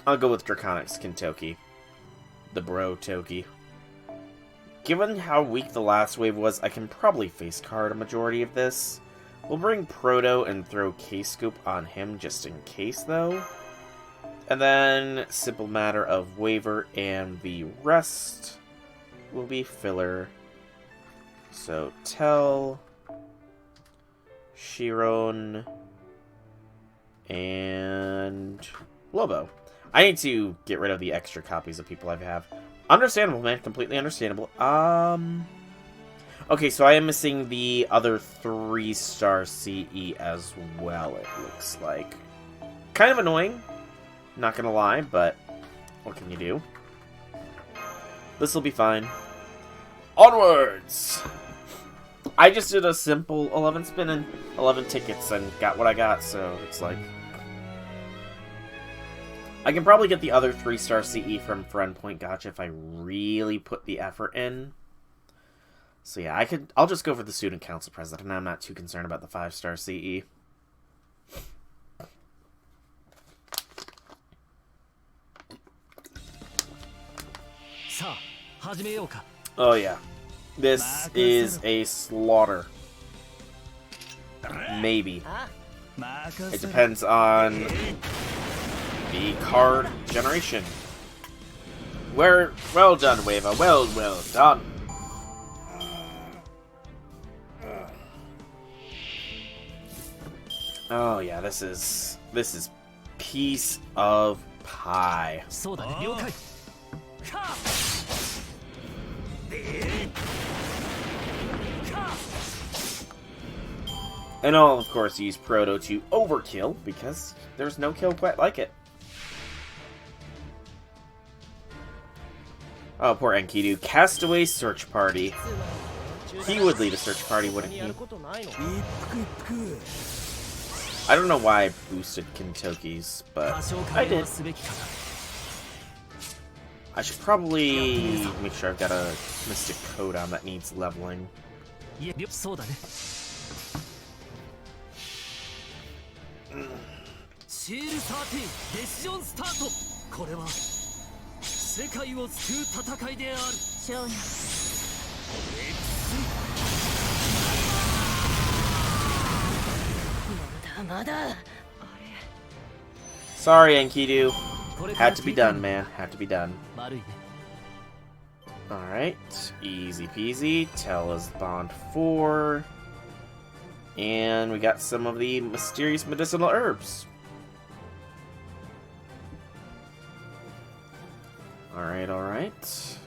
[SPEAKER 1] Draconic's Kintoki. The Bro Toki. Given how weak the last wave was, I can probably face card a majority of this. We'll bring Proto and throw K-Scoop on him just in case, though. And then, simple matter of waiver, and the rest will be filler. So, Tell, Chiron, and Lobo. I need to get rid of the extra copies of people I have. Understandable, man. Completely understandable. Okay, so I am missing the other 3-star CE as well, it looks like. Kind of annoying. Not gonna lie, but what can you do? This'll be fine. Onwards! I just did a simple 11 spin and 11 tickets and got what I got, so it's like... I can probably get the other 3-star CE from Friend Point Gotcha if I really put the effort in. So yeah, I'll just go for the Student Council President, and I'm not too concerned about the 5-star CE. Oh yeah. This is a slaughter. Maybe. It depends on the card generation. Well done, Wava. Well done. Oh yeah, this is piece of pie. And I'll of course use Proto to overkill because there's no kill quite like it. Oh, poor Enkidu. Castaway search party. He would lead a search party, wouldn't he? I don't know why I boosted Kentucky's, but I did. I should probably make sure I've got a Mystic Codon that needs leveling. Sorry, Enkidu. Had to be done, man. Had to be done. Alright. Easy peasy. Tella's Bond 4. And we got some of the mysterious medicinal herbs. Alright.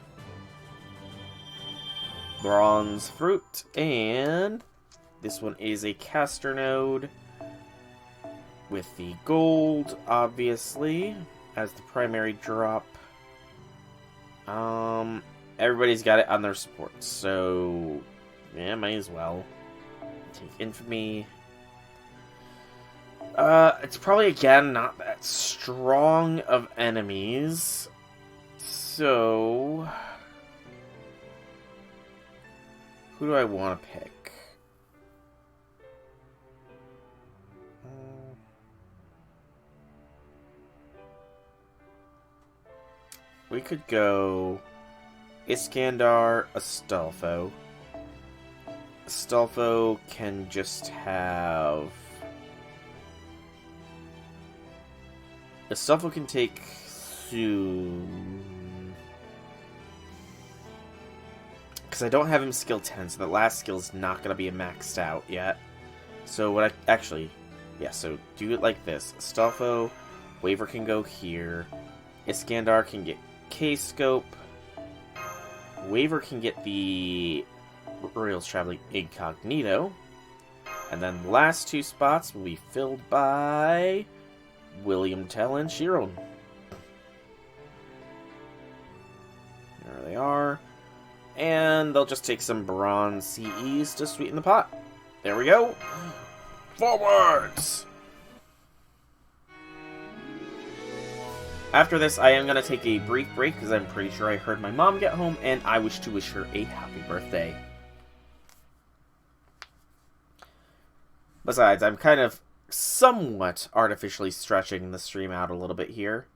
[SPEAKER 1] Bronze fruit. And this one is a caster node. With the gold, obviously, as the primary drop. Everybody's got it on their support, so yeah, might as well. Take infamy. It's probably again not that strong of enemies. So who do I want to pick? We could go Iskandar, Astolfo. Astolfo can just have... Astolfo can take because I don't have him skill 10, so the last skill is not going to be maxed out yet. So what I... Actually, yeah, so do it like this. Astolfo, Waver can go here. Iskandar can get K-Scope. Waver can get the Royals Traveling Incognito. And then the last two spots will be filled by William Tell and Chiron. There they are. And they'll just take some bronze CEs to sweeten the pot. There we go. Forwards! After this, I am going to take a brief break because I'm pretty sure I heard my mom get home, and I wish to wish her a happy birthday. Besides, I'm kind of somewhat artificially stretching the stream out a little bit here.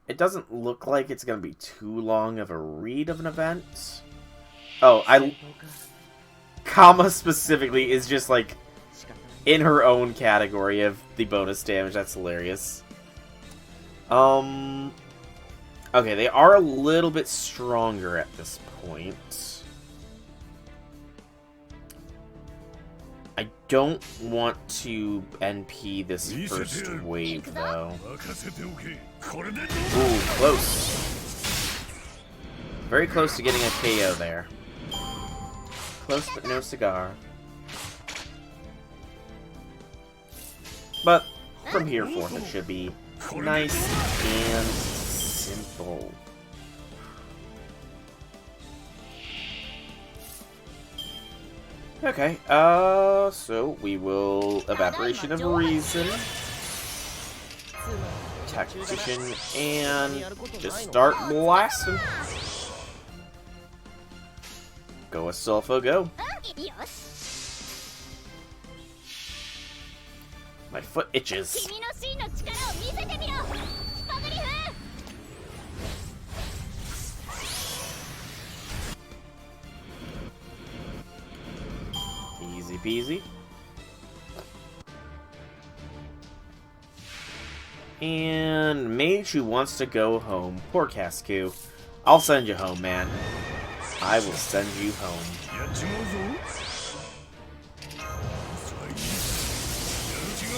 [SPEAKER 1] It doesn't look like it's going to be too long of a read of an event. Oh, Kama specifically is just like in her own category of the bonus damage. That's hilarious. Okay, they are a little bit stronger at this point. I don't want to NP this first wave, though. Ooh, close. Very close to getting a KO there. Close, but no cigar. But from here forth, it should be nice and simple. Okay, so we will Evaporation of Reason, Tactician, and just start blasting. Go Astolfo, go. My foot itches. Easy peasy. And Mage who wants to go home. Poor Cascu. I'll send you home, man. I will send you home.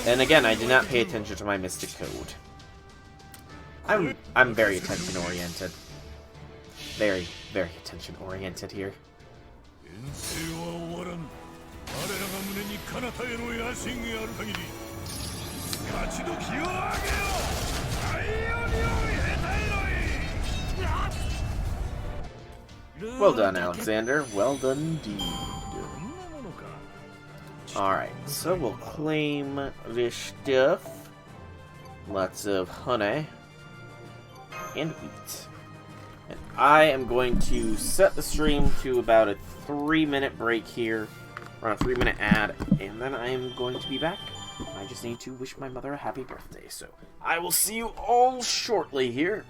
[SPEAKER 1] And again, I did not pay attention to my Mystic Code. I'm very attention-oriented. Very, very attention-oriented here. Well done, Alexander. Well done indeed. Alright, so we'll claim this stuff. Lots of honey. And wheat. And I am going to set the stream to about a 3-minute break here. Or a 3-minute ad. And then I am going to be back. I just need to wish my mother a happy birthday. So I will see you all shortly here.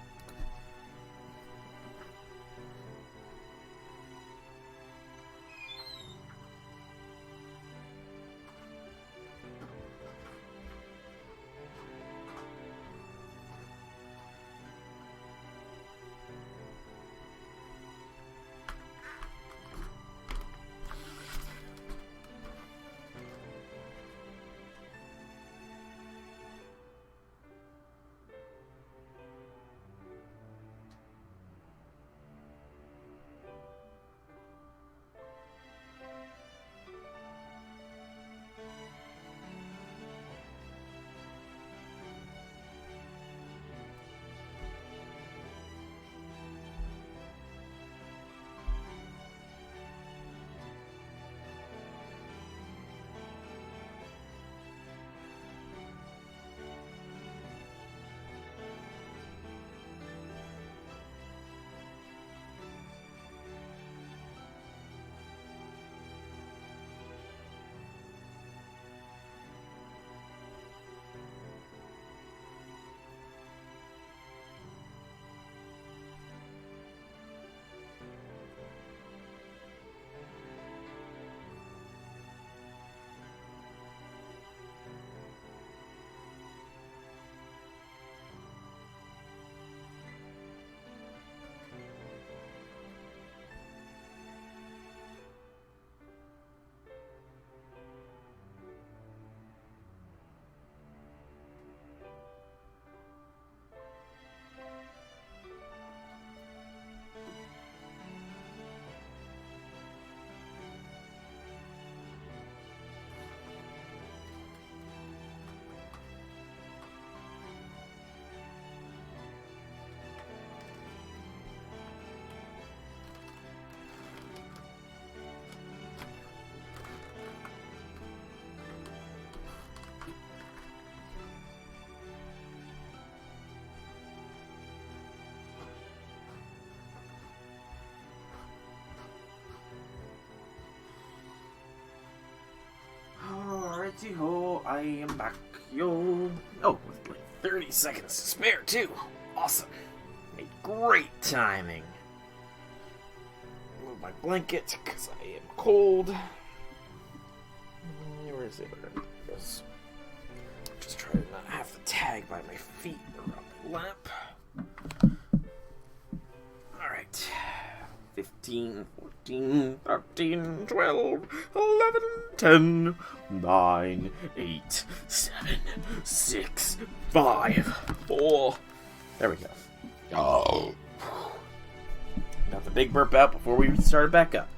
[SPEAKER 1] Alrighty-ho, I am back, yo. Oh, with like 30 seconds to spare, too. Awesome. Made great timing. Move my blanket, because I am cold. Where is it? Yes. Just try to not have the tag by my feet around my lap. Alright. 15, 14, 13, 12, 11, 10, 9, 8, 7, 6, 5, 4. There we go. Oh. Got the big burp out before we started back up.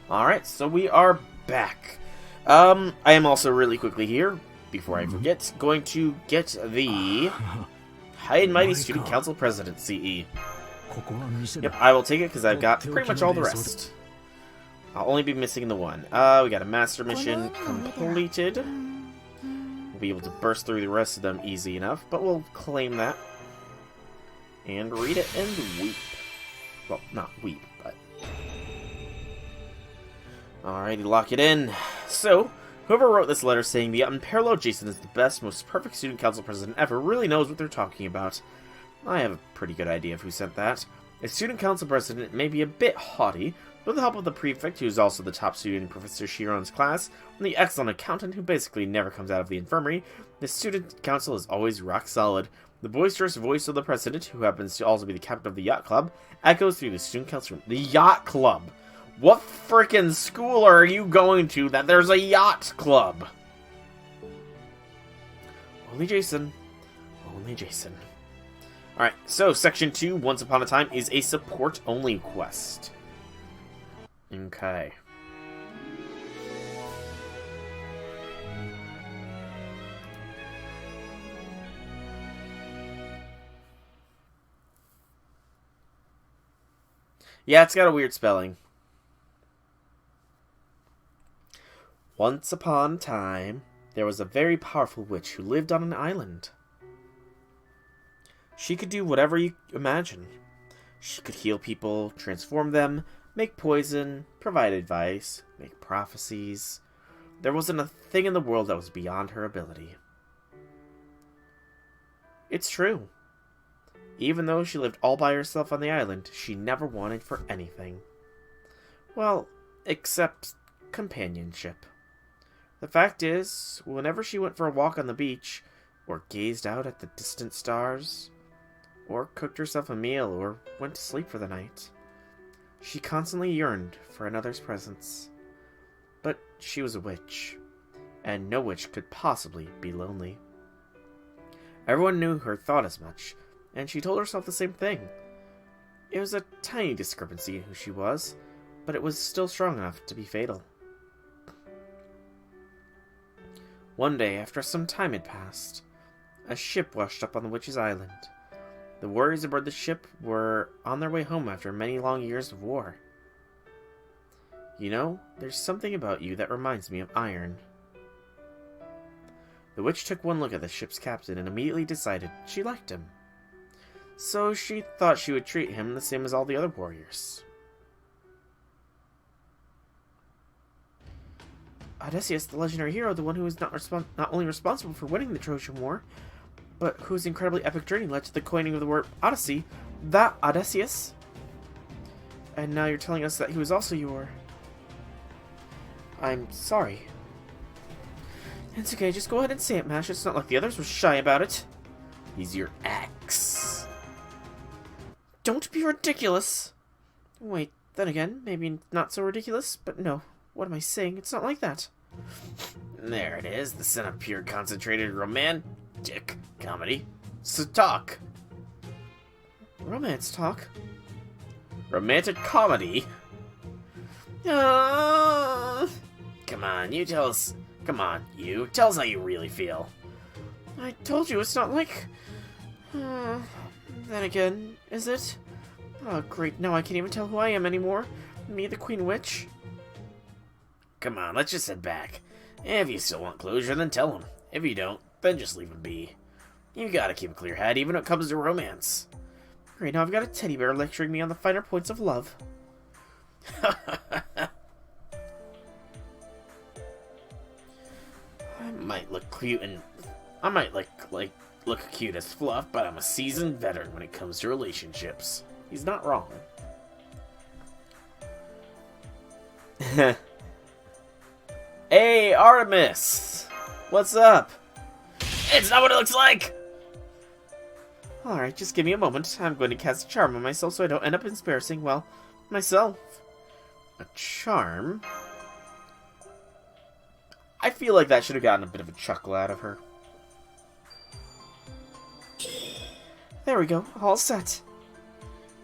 [SPEAKER 1] Alright, so we are back. I am also really quickly here, before I forget, going to get the High and Mighty Student Council Presidency. Yep, I will take it because I've got pretty much all the rest. I'll only be missing the one. We got a master mission completed. We'll be able to burst through the rest of them easy enough, but we'll claim that. And read it and weep. Well, not weep, but... Alrighty, lock it in. So, whoever wrote this letter saying the unparalleled Jason is the best, most perfect student council president ever really knows what they're talking about. I have a pretty good idea of who sent that. A student council president may be a bit haughty, but with the help of the prefect, who is also the top student in Professor Chiron's class, and the excellent accountant who basically never comes out of the infirmary, the student council is always rock solid. The boisterous voice of the president, who happens to also be the captain of the yacht club, echoes through the student council room. The yacht club! What frickin' school are you going to that there's a yacht club? Only Jason. Only Jason. Alright, so Section 2, Once Upon a Time, is a support-only quest. Okay. Yeah, it's got a weird spelling. Once upon a time, there was a very powerful witch who lived on an island. She could do whatever you imagine. She could heal people, transform them, make poison, provide advice, make prophecies. There wasn't a thing in the world that was beyond her ability. It's true. Even though she lived all by herself on the island, she never wanted for anything. Well, except companionship. The fact is, whenever she went for a walk on the beach, or gazed out at the distant stars, or cooked herself a meal, or went to sleep for the night, she constantly yearned for another's presence. But she was a witch, and no witch could possibly be lonely. Everyone knew her thought as much, and she told herself the same thing. It was a tiny discrepancy in who she was, but it was still strong enough to be fatal. One day, after some time had passed, a ship washed up on the witch's island. The warriors aboard the ship were on their way home after many long years of war. You know, there's something about you that reminds me of iron. The witch took one look at the ship's captain and immediately decided she liked him. So she thought she would treat him the same as all the other warriors. Odysseus, the legendary hero, the one who is not only responsible for winning the Trojan War, but whose incredibly epic journey led to the coining of the word Odyssey, that Odysseus? And now you're telling us that he was also your... I'm sorry. It's okay, just go ahead and say it, Mash. It's not like the others were shy about it. He's your ex. Don't be ridiculous. Wait, then again, maybe not so ridiculous, but no. What am I saying? It's not like that. There it is, the sin of pure concentrated romantic comedy. So talk. Romance talk? Romantic comedy? Come on, you tell us. Come on, you. Tell us how you really feel. I told you it's not like... then again, is it? Oh, great. Now I can't even tell who I am anymore. Me, the Queen Witch. Come on, let's just sit back. If you still want closure, then tell him. If you don't, then just leave him be. You gotta keep a clear head, even when it comes to romance. Great, now I've got a teddy bear lecturing me on the finer points of love. I might look cute and... I might look cute as fluff, but I'm a seasoned veteran when it comes to relationships. He's not wrong. Hey, Artemis! What's up? It's not what it looks like! Alright, just give me a moment. I'm going to cast a charm on myself so I don't end up embarrassing, well, myself. A charm? I feel like that should have gotten a bit of a chuckle out of her. There we go, all set.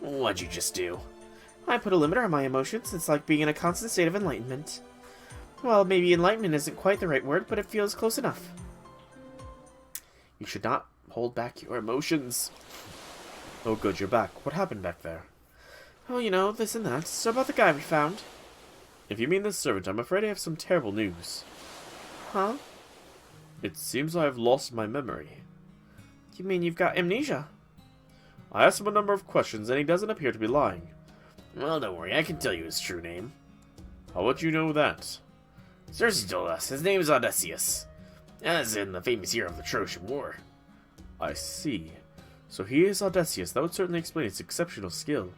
[SPEAKER 1] What'd you just do? I put a limiter on my emotions. It's like being in a constant state of enlightenment. Well, maybe enlightenment isn't quite the right word, but it feels close enough. You should not hold back your emotions. Oh good, you're back. What happened back there? Oh, you know, this and that. So about the guy we found. If you mean the servant, I'm afraid I have some terrible news. Huh? It seems I have lost my memory. You mean you've got amnesia? I asked him a number of questions, and he doesn't appear to be lying. Well, don't worry, I can tell you his true name. How would you know that? Circe told us. His name is Odysseus, as in the famous hero of the Trojan War. I see. So he is Odysseus. That would certainly explain his exceptional skill.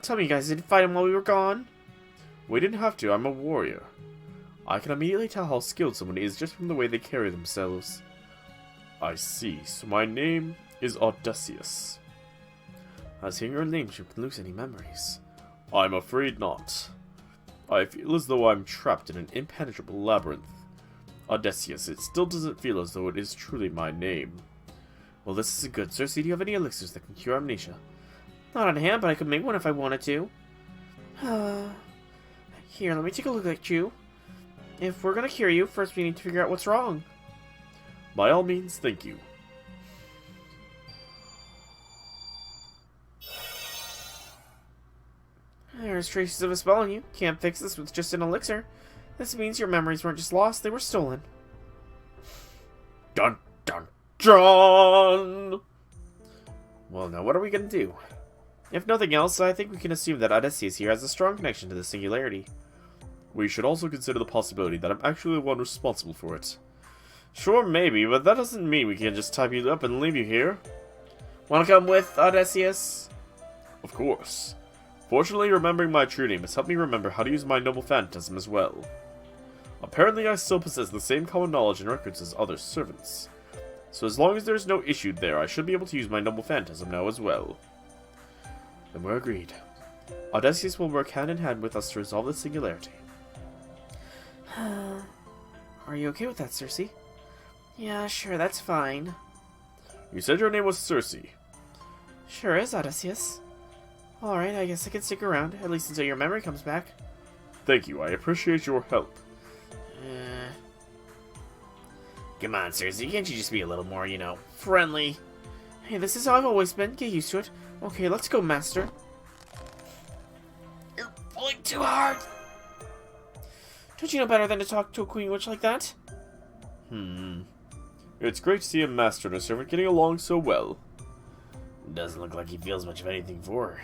[SPEAKER 1] Tell me you guys didn't fight him while we were gone? We didn't have to. I'm a warrior. I can immediately tell how skilled someone is just from the way they carry themselves. I see. So my name
[SPEAKER 2] is Odysseus. As hearing your name, you can lose any memories. I'm afraid not. I feel as though I'm trapped in an impenetrable labyrinth. Odysseus, it still doesn't feel as though it is truly my name. Well, this is good. Circe, do you have any elixirs that can cure amnesia?
[SPEAKER 1] Not on hand, but I could make one if I wanted to. Here, let me take a look at you. If we're gonna cure you, first we need to figure out what's wrong.
[SPEAKER 2] By all means, thank you.
[SPEAKER 1] There's traces of a spell on you. Can't fix this with just an elixir. This means your memories weren't just lost, they were stolen.
[SPEAKER 2] Dun dun dun! Well, now what are we gonna do?
[SPEAKER 1] If nothing else, I think we can assume that Odysseus here has a strong connection to the singularity.
[SPEAKER 2] We should also consider the possibility that I'm actually the one responsible for it. Sure, maybe, but that doesn't mean we can just type you up and leave you here.
[SPEAKER 1] Wanna come with, Odysseus?
[SPEAKER 2] Of course. Fortunately, remembering my true name has helped me remember how to use my noble phantasm as well. Apparently, I still possess the same common knowledge and records as other servants. So as long as there's no issue there, I should be able to use my noble phantasm now as well. Then we're agreed. Odysseus will work hand in hand with us to resolve the singularity.
[SPEAKER 1] Are you okay with that, Circe? Yeah, sure, that's fine.
[SPEAKER 2] You said your name was Circe.
[SPEAKER 1] Sure is, Odysseus. Alright, I guess I can stick around, at least until your memory comes back.
[SPEAKER 2] Thank you, I appreciate your help.
[SPEAKER 1] Come on, Circe, can't you just be a little more, friendly? Hey, this is how I've always been, get used to it. Okay, let's go, Master. You're pulling too hard! Don't you know better than to talk to a queen witch like that?
[SPEAKER 2] It's great to see a master and a servant getting along so well.
[SPEAKER 1] Doesn't look like he feels much of anything for her.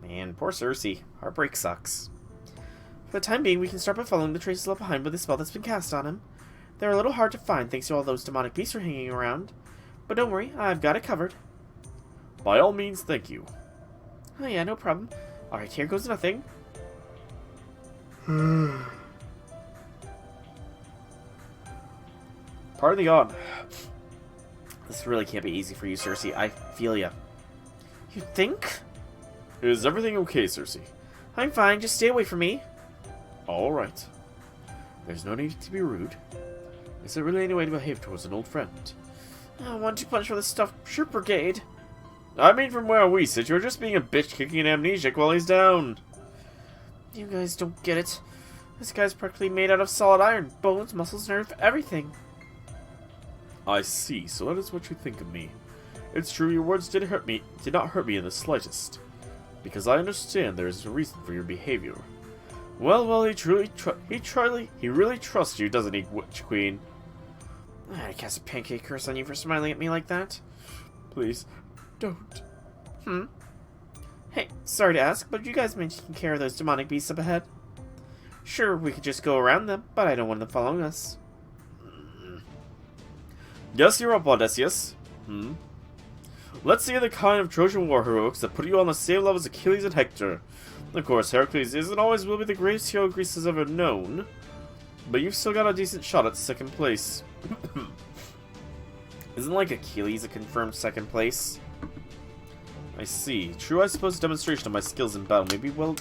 [SPEAKER 1] Man, poor Circe. Heartbreak sucks. For the time being, we can start by following the traces left behind by the spell that's been cast on him. They're a little hard to find thanks to all those demonic beasts are hanging around. But don't worry, I've got it covered.
[SPEAKER 2] By all means, thank you.
[SPEAKER 1] Oh yeah, no problem. Alright, here goes nothing.
[SPEAKER 2] Pardon the yawn.
[SPEAKER 1] This really can't be easy for you, Circe. I feel ya. You think?
[SPEAKER 2] Is everything okay, Circe?
[SPEAKER 1] I'm fine, just stay away from me.
[SPEAKER 2] Alright. There's no need to be rude. Is there really any way to behave towards an old friend?
[SPEAKER 1] 1-2 punch for the stuffed shirt brigade.
[SPEAKER 2] I mean, from where we sit, you're just being a bitch kicking an amnesiac while he's down.
[SPEAKER 1] You guys don't get it. This guy's practically made out of solid iron. Bones, muscles, nerve, everything.
[SPEAKER 2] I see, so that is what you think of me. It's true, your words did not hurt me in the slightest. Because I understand there is a reason for your behavior. Well, he really trusts you, doesn't he, Witch Queen?
[SPEAKER 1] I cast a pancake curse on you for smiling at me like that.
[SPEAKER 2] Please, don't.
[SPEAKER 1] Hey, sorry to ask, but you guys mind taking care of those demonic beasts up ahead? Sure, we could just go around them, but I don't want them following us.
[SPEAKER 2] Yes, you're up, Odysseus. Let's see the kind of Trojan war heroics that put you on the same level as Achilles and Hector. Of course, Heracles is and always will be the greatest hero Greece has ever known, but you've still got a decent shot at second place.
[SPEAKER 1] Isn't like Achilles a confirmed second place?
[SPEAKER 2] I see. True, I suppose demonstration of my skills in battle maybe will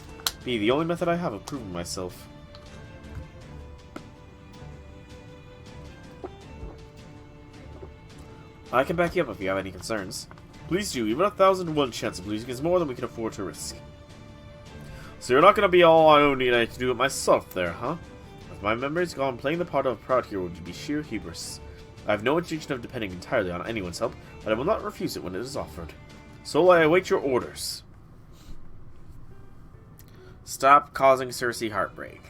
[SPEAKER 2] be the only method I have of proving myself.
[SPEAKER 1] I can back you up if you have any concerns.
[SPEAKER 2] Please do. Even 1,001 chance of losing is more than we can afford to risk. So you're not going to be all I only need to do it myself there, huh? If my memory's gone, playing the part of a proud hero would be sheer hubris. I have no intention of depending entirely on anyone's help, but I will not refuse it when it is offered. So I await your orders.
[SPEAKER 1] Stop causing Circe heartbreak.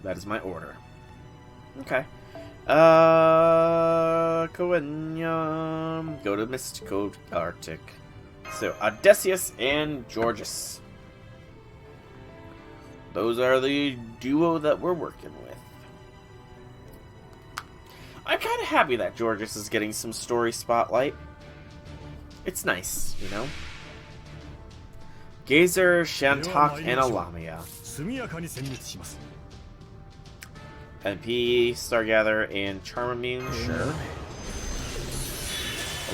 [SPEAKER 1] That is my order. Okay. Go to Mystical Arctic. So, Odysseus and Georges. Those are the duo that we're working with. I'm kind of happy that Georges is getting some story spotlight. It's nice, you know? Gazer, Shantok, and Alamia. MP, Stargather, and Charmamune, sure.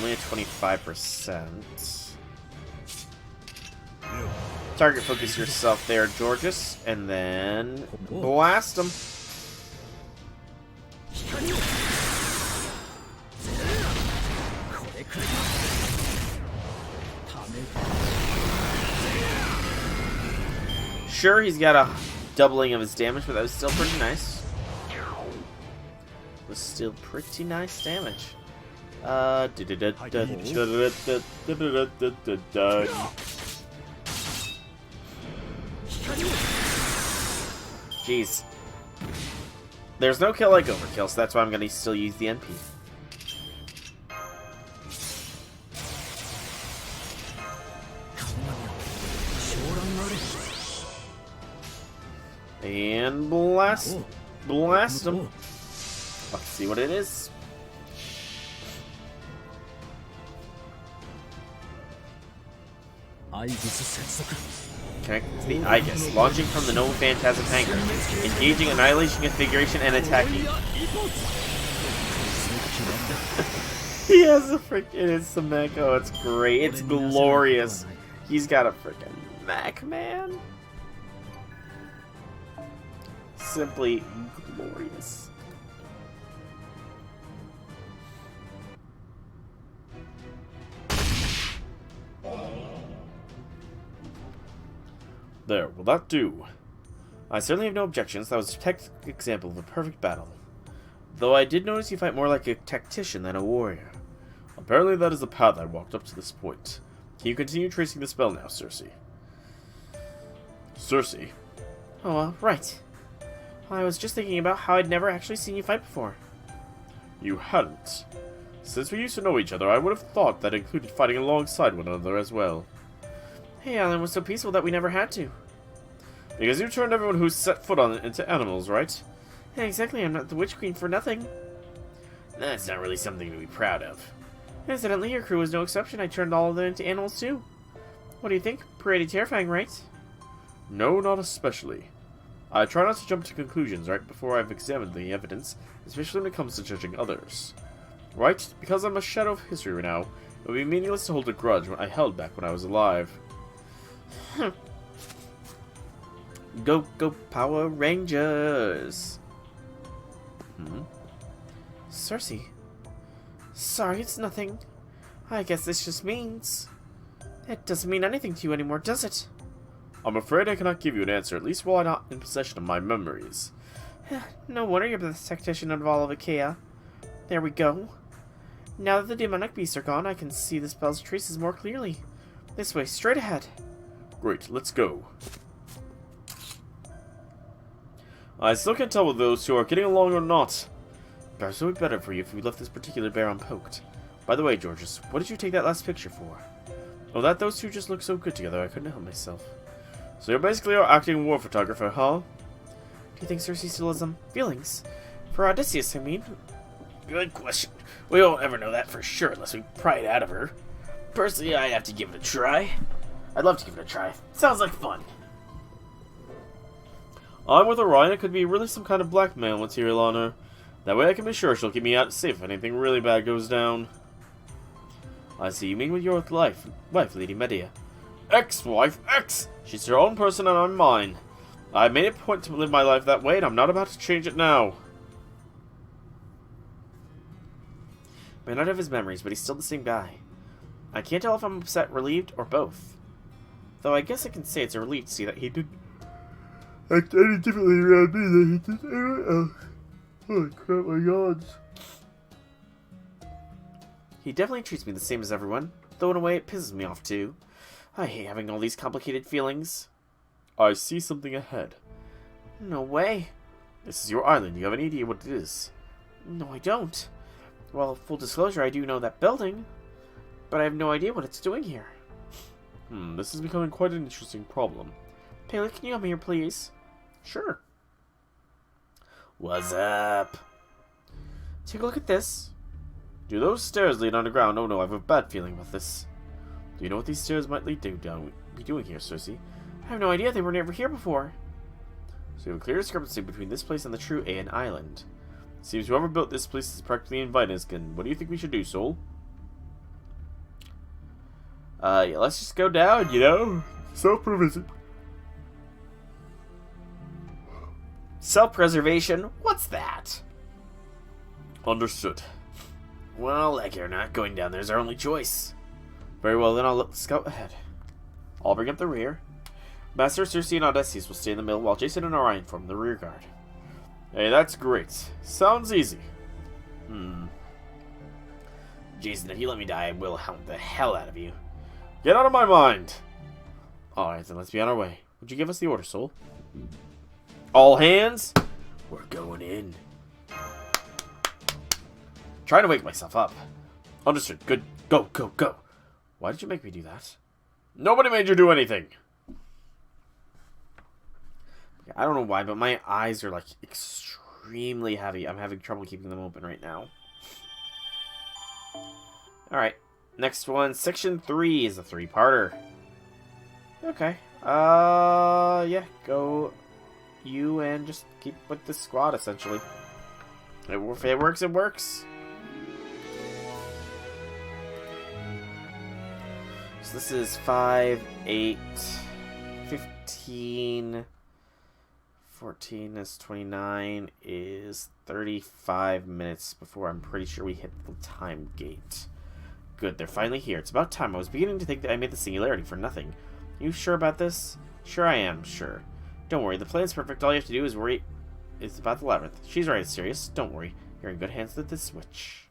[SPEAKER 1] only at 25%. Target focus yourself there, Georges, and then blast him. Sure, he's got a doubling of his damage, but that was still pretty nice. Was still pretty nice damage. Jeez. There's no kill like overkill, so that's why I'm gonna still use the NP. And blast him. Let's see what it is. Connect to the Aeaean, launching from the Noble Phantasm hangar, engaging Annihilation Configuration and attacking. He has a freaking instant mech. Oh, it's great. It's glorious. He's got a freaking mech, man. Simply glorious. There, will that do? I certainly have no objections. That was a technical example of a perfect battle. Though I did notice you fight more like a tactician than a warrior. Apparently that is the path I walked up to this point. Can you continue tracing the spell now, Circe? Circe?
[SPEAKER 2] Oh, right. I was just thinking about how I'd never actually seen you fight before.
[SPEAKER 1] You hadn't. Since we used to know each other, I would have thought that included fighting alongside one another as well.
[SPEAKER 2] Aeaean was so peaceful that we never had to.
[SPEAKER 1] Because you turned everyone who set foot on it into animals, right?
[SPEAKER 2] Yeah, exactly, I'm not the Witch Queen for nothing.
[SPEAKER 1] That's not really something to be proud of.
[SPEAKER 2] Incidentally, your crew was no exception. I turned all of them into animals too. What do you think? Pretty terrifying, right?
[SPEAKER 1] No, not especially. I try not to jump to conclusions right before I've examined the evidence, especially when it comes to judging others. Right? Because I'm a shadow of history now, it would be meaningless to hold a grudge I held back when I was alive.
[SPEAKER 2] Go Power Rangers! Circe. Sorry, it's nothing. I guess this just means... It doesn't mean anything to you anymore, does it?
[SPEAKER 1] I'm afraid I cannot give you an answer, at least while I'm not in possession of my memories.
[SPEAKER 2] No wonder you're the tactician of all of Aeaean. There we go. Now that the demonic beasts are gone, I can see the spell's traces more clearly. This way, straight ahead.
[SPEAKER 1] Great, let's go. I still can't tell whether those two are getting along or not. Perhaps it would be better for you if we left this particular bear unpoked. By the way, Georges, what did you take that last picture for? Oh, those two just look so good together, I couldn't help myself. So you're basically our acting war photographer, huh?
[SPEAKER 2] Do you think Circe still has some feelings? For Odysseus, I mean.
[SPEAKER 1] Good question. We won't ever know that for sure unless we pry it out of her. Personally, I'd have to give it a try. I'd love to give it a try. Sounds like fun. I'm with Orion. It could be really some kind of blackmail material on her. That way I can be sure she'll keep me out safe if anything really bad goes down. I see you mean with your wife, Lady Medea. Ex-wife, ex! She's her own person and I'm mine. I made it a point to live my life that way and I'm not about to change it now.
[SPEAKER 2] May not have his memories, but he's still the same guy. I can't tell if I'm upset, relieved, or both. Though I guess I can say it's a relief to see that he did act any differently around me than he did everyone else. Holy crap, my gods. He definitely treats me the same as everyone, though in a way it pisses me off too. I hate having all these complicated feelings.
[SPEAKER 1] I see something ahead.
[SPEAKER 2] No way.
[SPEAKER 1] This is your island. Do you have any idea what it is?
[SPEAKER 2] No, I don't. Well, full disclosure, I do know that building, but I have no idea what it's doing here.
[SPEAKER 1] This is becoming quite an interesting problem.
[SPEAKER 2] Pele, can you come here, please?
[SPEAKER 1] Sure. What's up?
[SPEAKER 2] Take a look at this.
[SPEAKER 1] Do those stairs lead underground? Oh no, I have a bad feeling about this. Do you know what these stairs might lead to be doing here, Circe?
[SPEAKER 2] I have no idea. They were never here before.
[SPEAKER 1] So you have a clear discrepancy between this place and the true Aeaean island. Seems whoever built this place is practically inviting us again. What do you think we should do, Soul? Yeah, let's just go down, you know? Self-preservation. Self-preservation? What's that? Understood. Well, like you're not going down there's our only choice. Very well, then I'll let the scout ahead. I'll bring up the rear. Master, Cersei, and Odysseus will stay in the middle while Jason and Orion form the rear guard. Hey, that's great. Sounds easy. Jason, if you let me die, I will hound the hell out of you. Get out of my mind! Alright, then let's be on our way. Would you give us the order, Soul? All hands? We're going in. Trying to wake myself up. Understood. Good. Go, go, go. Why did you make me do that? Nobody made you do anything. I don't know why, but my eyes are like extremely heavy. I'm having trouble keeping them open right now. Alright. Next one. Section 3 is a 3-parter. Okay. Yeah. Go you and just keep with the squad, essentially. If it works, it works. So this is 5, 8, 15, 14 is 29, is 35 minutes before I'm pretty sure we hit the time gate. Good, they're finally here. It's about time. I was beginning to think that I made the singularity for nothing. You sure about this? Sure I am, sure. Don't worry, the plan's perfect. All you have to do is worry it's about the labyrinth. She's right, it's serious. Don't worry. You're in good hands with this switch.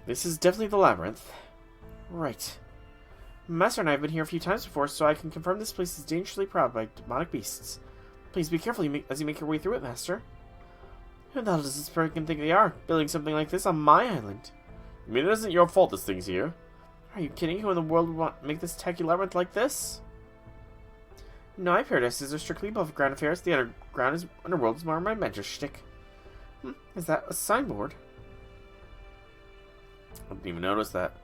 [SPEAKER 1] This is definitely the labyrinth. Right. Master and I have been here a few times before, so I can confirm this place is dangerously prowled by demonic beasts. Please be careful as you make your way through it, Master. Who the hell does this person think they are, building something like this on my island? I mean, it isn't your fault this thing's here. Are you kidding? Who in the world would want to make this tacky labyrinth like this? No, I paradises are strictly above ground affairs. The underworld is more my mentor shtick. Is that a signboard? I didn't even notice that.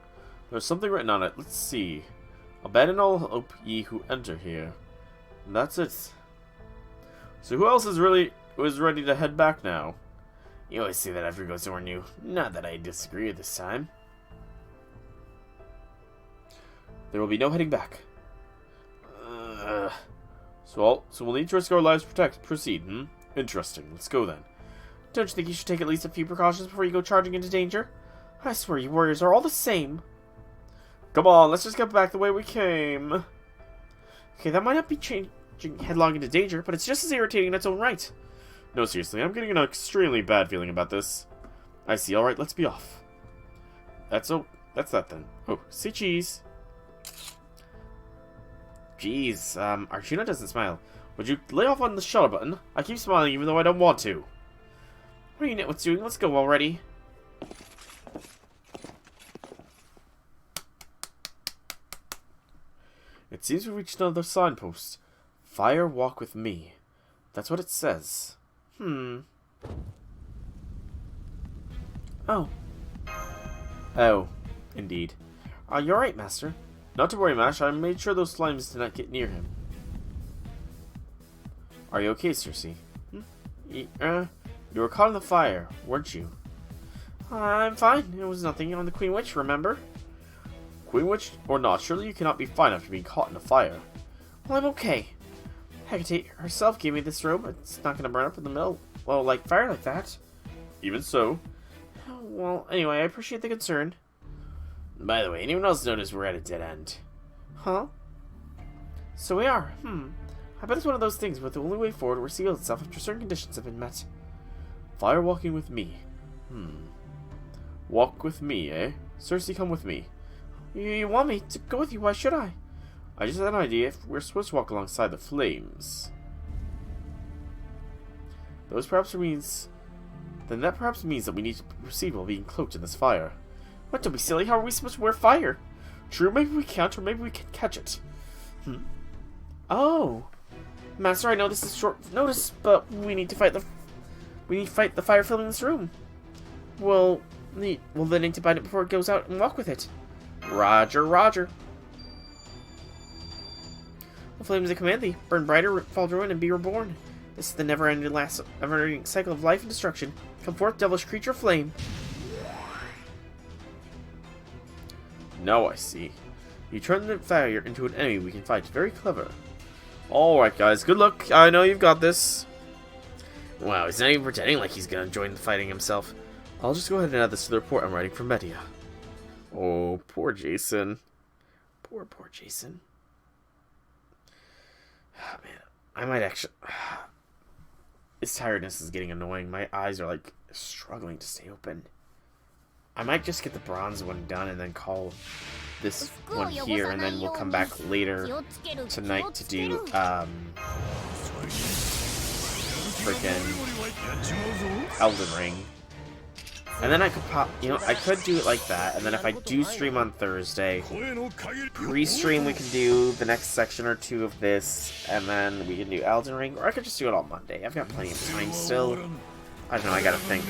[SPEAKER 1] There's something written on it. Let's see. Abandon all hope, ye who enter here. And that's it. So who else is ready to head back now? You always say that after you go somewhere new. Not that I disagree this time. There will be no heading back. So we'll need to risk our lives to proceed, Interesting. Let's go then. Don't you think you should take at least a few precautions before you go charging into danger? I swear you warriors are all the same. Come on, let's just get back the way we came. Okay, that might not be changing headlong into danger, but it's just as irritating in its own right. No, seriously, I'm getting an extremely bad feeling about this. I see. Alright, let's be off. That's that then. Oh, say cheese. Jeez, Archuna doesn't smile. Would you lay off on the shutter button? I keep smiling even though I don't want to. What are you nitwits doing? Let's go already. It seems we reached another signpost. Fire walk with me. That's what it says. Oh. Oh, indeed. You're right, Master. Not to worry, Mash. I made sure those slimes did not get near him. Are you okay, Cersei? You were caught in the fire, weren't you? I'm fine. It was nothing on the Queen Witch, remember? Queen Witch or not, surely you cannot be fine after being caught in a fire. Well, I'm okay. Hecate herself gave me this robe. It's not going to burn up in the middle, well, like fire like that. Even so. Well, anyway, I appreciate the concern. By the way, anyone else notice we're at a dead end? Huh? So we are. I bet it's one of those things where the only way forward reveals itself after certain conditions have been met. Fire walking with me. Walk with me, eh? Cersei, come with me. You want me to go with you? Why should I? I just had an idea if we're supposed to walk alongside the flames. That perhaps means that we need to proceed while being cloaked in this fire. What, don't be silly, how are we supposed to wear fire? True, maybe we can't, or maybe we can catch it. Oh. Master, I know this is short notice, but we need to fight the fire filling this room. We'll then need to bind it before it goes out and walk with it. Roger, roger. The flames that command thee, burn brighter, fall to ruin, and be reborn. This is the never-ending cycle of life and destruction. Come forth, devilish creature flame.
[SPEAKER 2] Now I see. You turned the failure into an enemy we can fight. Very clever. Alright guys, good luck. I know you've got this. Wow, he's not even pretending like he's gonna join the fighting himself. I'll just go ahead and add this to the report I'm writing for Media. Oh, poor Jason. Poor Jason. Oh, man, I might actually... This tiredness is getting annoying. My eyes are, like, struggling to stay open. I might just get the bronze one done and then call this one here, and then we'll come back later tonight to do, freaking Elden Ring. And then I could I could do it like that, and then if I do stream on Thursday, pre-stream we can do the next section or two of this, and then we can do Elden Ring, or I could just do it on Monday. I've got plenty of time still. I don't know, I gotta think.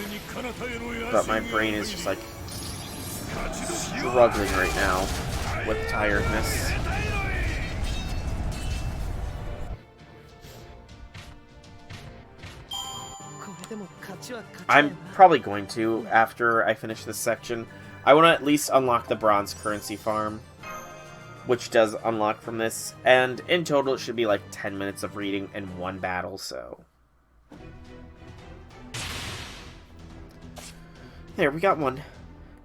[SPEAKER 2] But my brain is just like struggling right now with tiredness. I'm probably going to, after I finish this section. I want to at least unlock the bronze currency farm, which does unlock from this. And in total, it should be like 10 minutes of reading in one battle, so... There, we got one.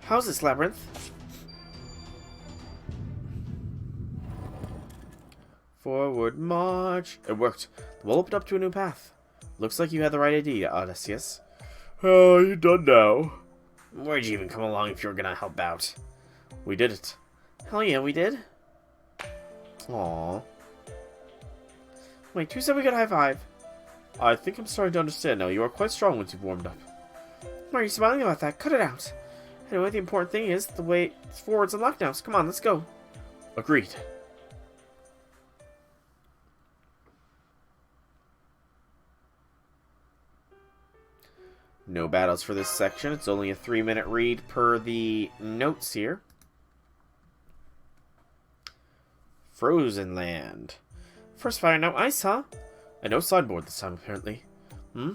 [SPEAKER 2] How's this labyrinth? Forward march. It worked. The wall opened up to a new path. Looks like you had the right idea, Odysseus. Oh, you done now? Where'd you even come along if you were gonna help out? We did it. Hell yeah, we did. Aww. Wait, who said we got a high five? I think I'm starting to understand now. You are quite strong once you've warmed up. Why are you smiling about that? Cut it out. Anyway, the important thing is the way forward's unlocked now, so come on, let's go. Agreed. No battles for this section. It's only a 3-minute read per the notes here. Frozen Land. First fire, now ice, huh? And no sideboard this time, apparently.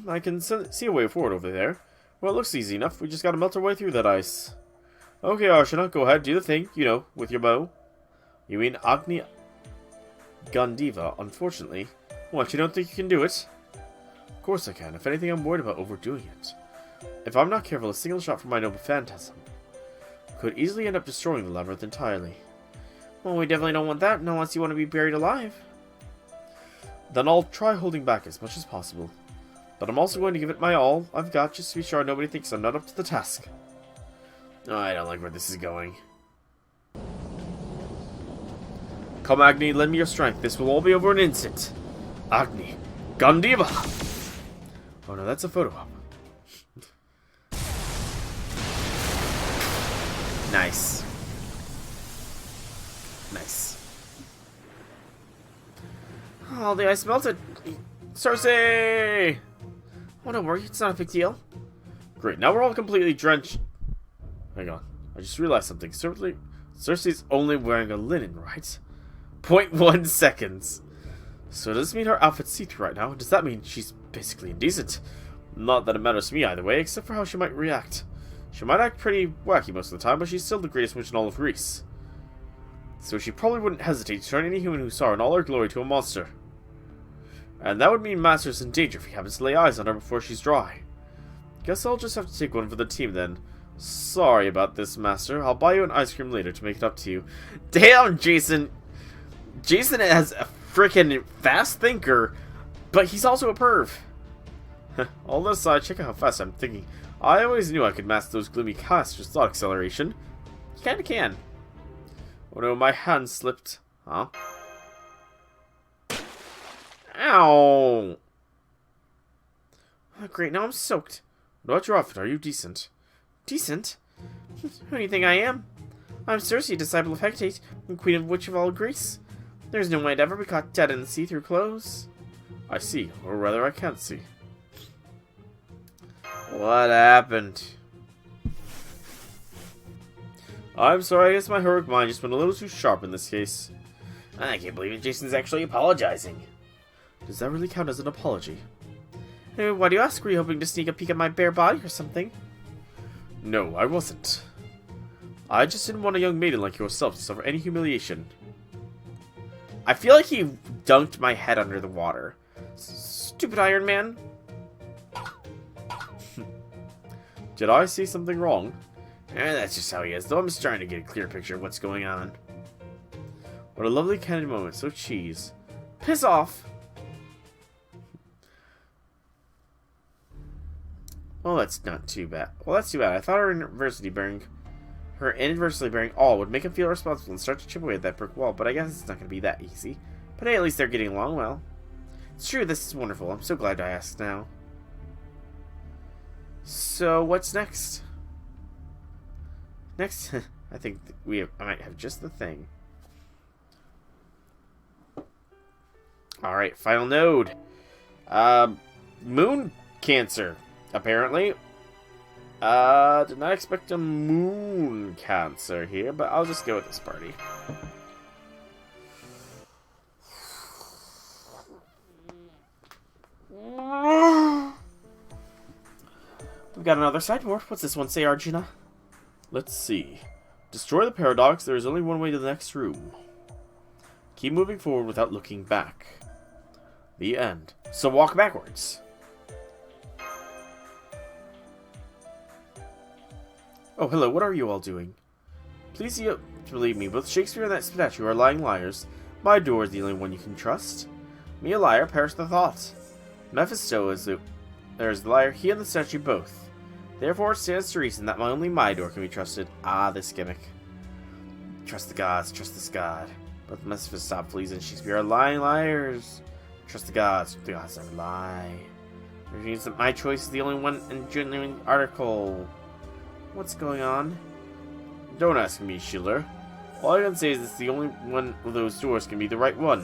[SPEAKER 2] I can see a way forward over there. Well, it looks easy enough. We just gotta melt our way through that ice. Okay, Arshana, go ahead, do the thing. You know, with your bow. You mean Agni Gandiva, unfortunately. What, you don't think you can do it? Of course I can. If anything, I'm worried about overdoing it. If I'm not careful, a single shot from my noble phantasm could easily end up destroying the labyrinth entirely. Well, we definitely don't want that, unless you want to be buried alive. Then I'll try holding back as much as possible. But I'm also going to give it my all I've got, just to be sure nobody thinks I'm not up to the task. Oh, I don't like where this is going. Come, Agni, lend me your strength. This will all be over in an instant. Agni Gandiva! Oh no, that's a photo op. Nice. Nice. Oh, the ice melted. Cersei! Oh, don't worry, it's not a big deal. Great, now we're all completely drenched. Hang on, I just realized something. Cersei's only wearing a linen, right? 0.1 seconds. So does this mean her outfit's see-through right now? Does that mean she's basically indecent? Not that it matters to me either way, except for how she might react. She might act pretty wacky most of the time, but she's still the greatest witch in all of Greece. So she probably wouldn't hesitate to turn any human who saw her in all her glory to a monster. And that would mean Master's in danger if he happens to lay eyes on her before she's dry. Guess I'll just have to take one for the team then. Sorry about this, Master. I'll buy you an ice cream later to make it up to you. Damn, Jason! Jason is a freaking fast thinker, but he's also a perv. All this aside, check out how fast I'm thinking. I always knew I could master those gloomy casters' thought acceleration. You kinda can. Oh no, my hand slipped. Huh? Ow! Oh, great, now I'm soaked. What about your outfit? Are you decent? Decent? Who do you think I am? I'm Circe, disciple of Hecate, and queen of witch of all Greece. There's no way I'd ever be caught dead in see-through clothes. I see, or rather I can't see. What happened? I'm sorry, I guess my heroic mind just went a little too sharp in this case. I can't believe it, Jason's actually apologizing. Does that really count as an apology? Hey, why do you ask? Were you hoping to sneak a peek at my bare body or something? No, I wasn't. I just didn't want a young maiden like yourself to suffer any humiliation. I feel like he dunked my head under the water. Stupid Iron Man. Did I see something wrong? That's just how he is, though I'm just trying to get a clear picture of what's going on. What a lovely candid moment, so cheese. Piss off! Well, that's not too bad. Well, that's too bad. I thought her inadvertently bearing all would make him feel responsible and start to chip away at that brick wall, but I guess it's not going to be that easy. But hey, at least they're getting along well. It's true, this is wonderful. I'm so glad I asked now. So, what's next? Next, I think I might have just the thing. Alright, final node. Moon cancer, apparently. Did not expect a moon cancer here, but I'll just go with this party. We've got another sideboard. What's this one say, Arjuna? Let's see. Destroy the paradox. There is only one way to the next room. Keep moving forward without looking back. The end. So walk backwards. Oh, hello. What are you all doing? Please believe me, both Shakespeare and that statue are lying liars. My door is the only one you can trust. Me a liar, perish the thought. Mephisto is the liar, he and the statue both. Therefore it stands to reason that only my door can be trusted. Ah, this gimmick. Trust the gods, trust this god. Both Mephistopheles and Shakespeare are lying liars. Trust the gods never lie. Which means that my choice is the only one and genuine article. What's going on? Don't ask me, Schiller. All I can say is that the only one of those doors can be the right one.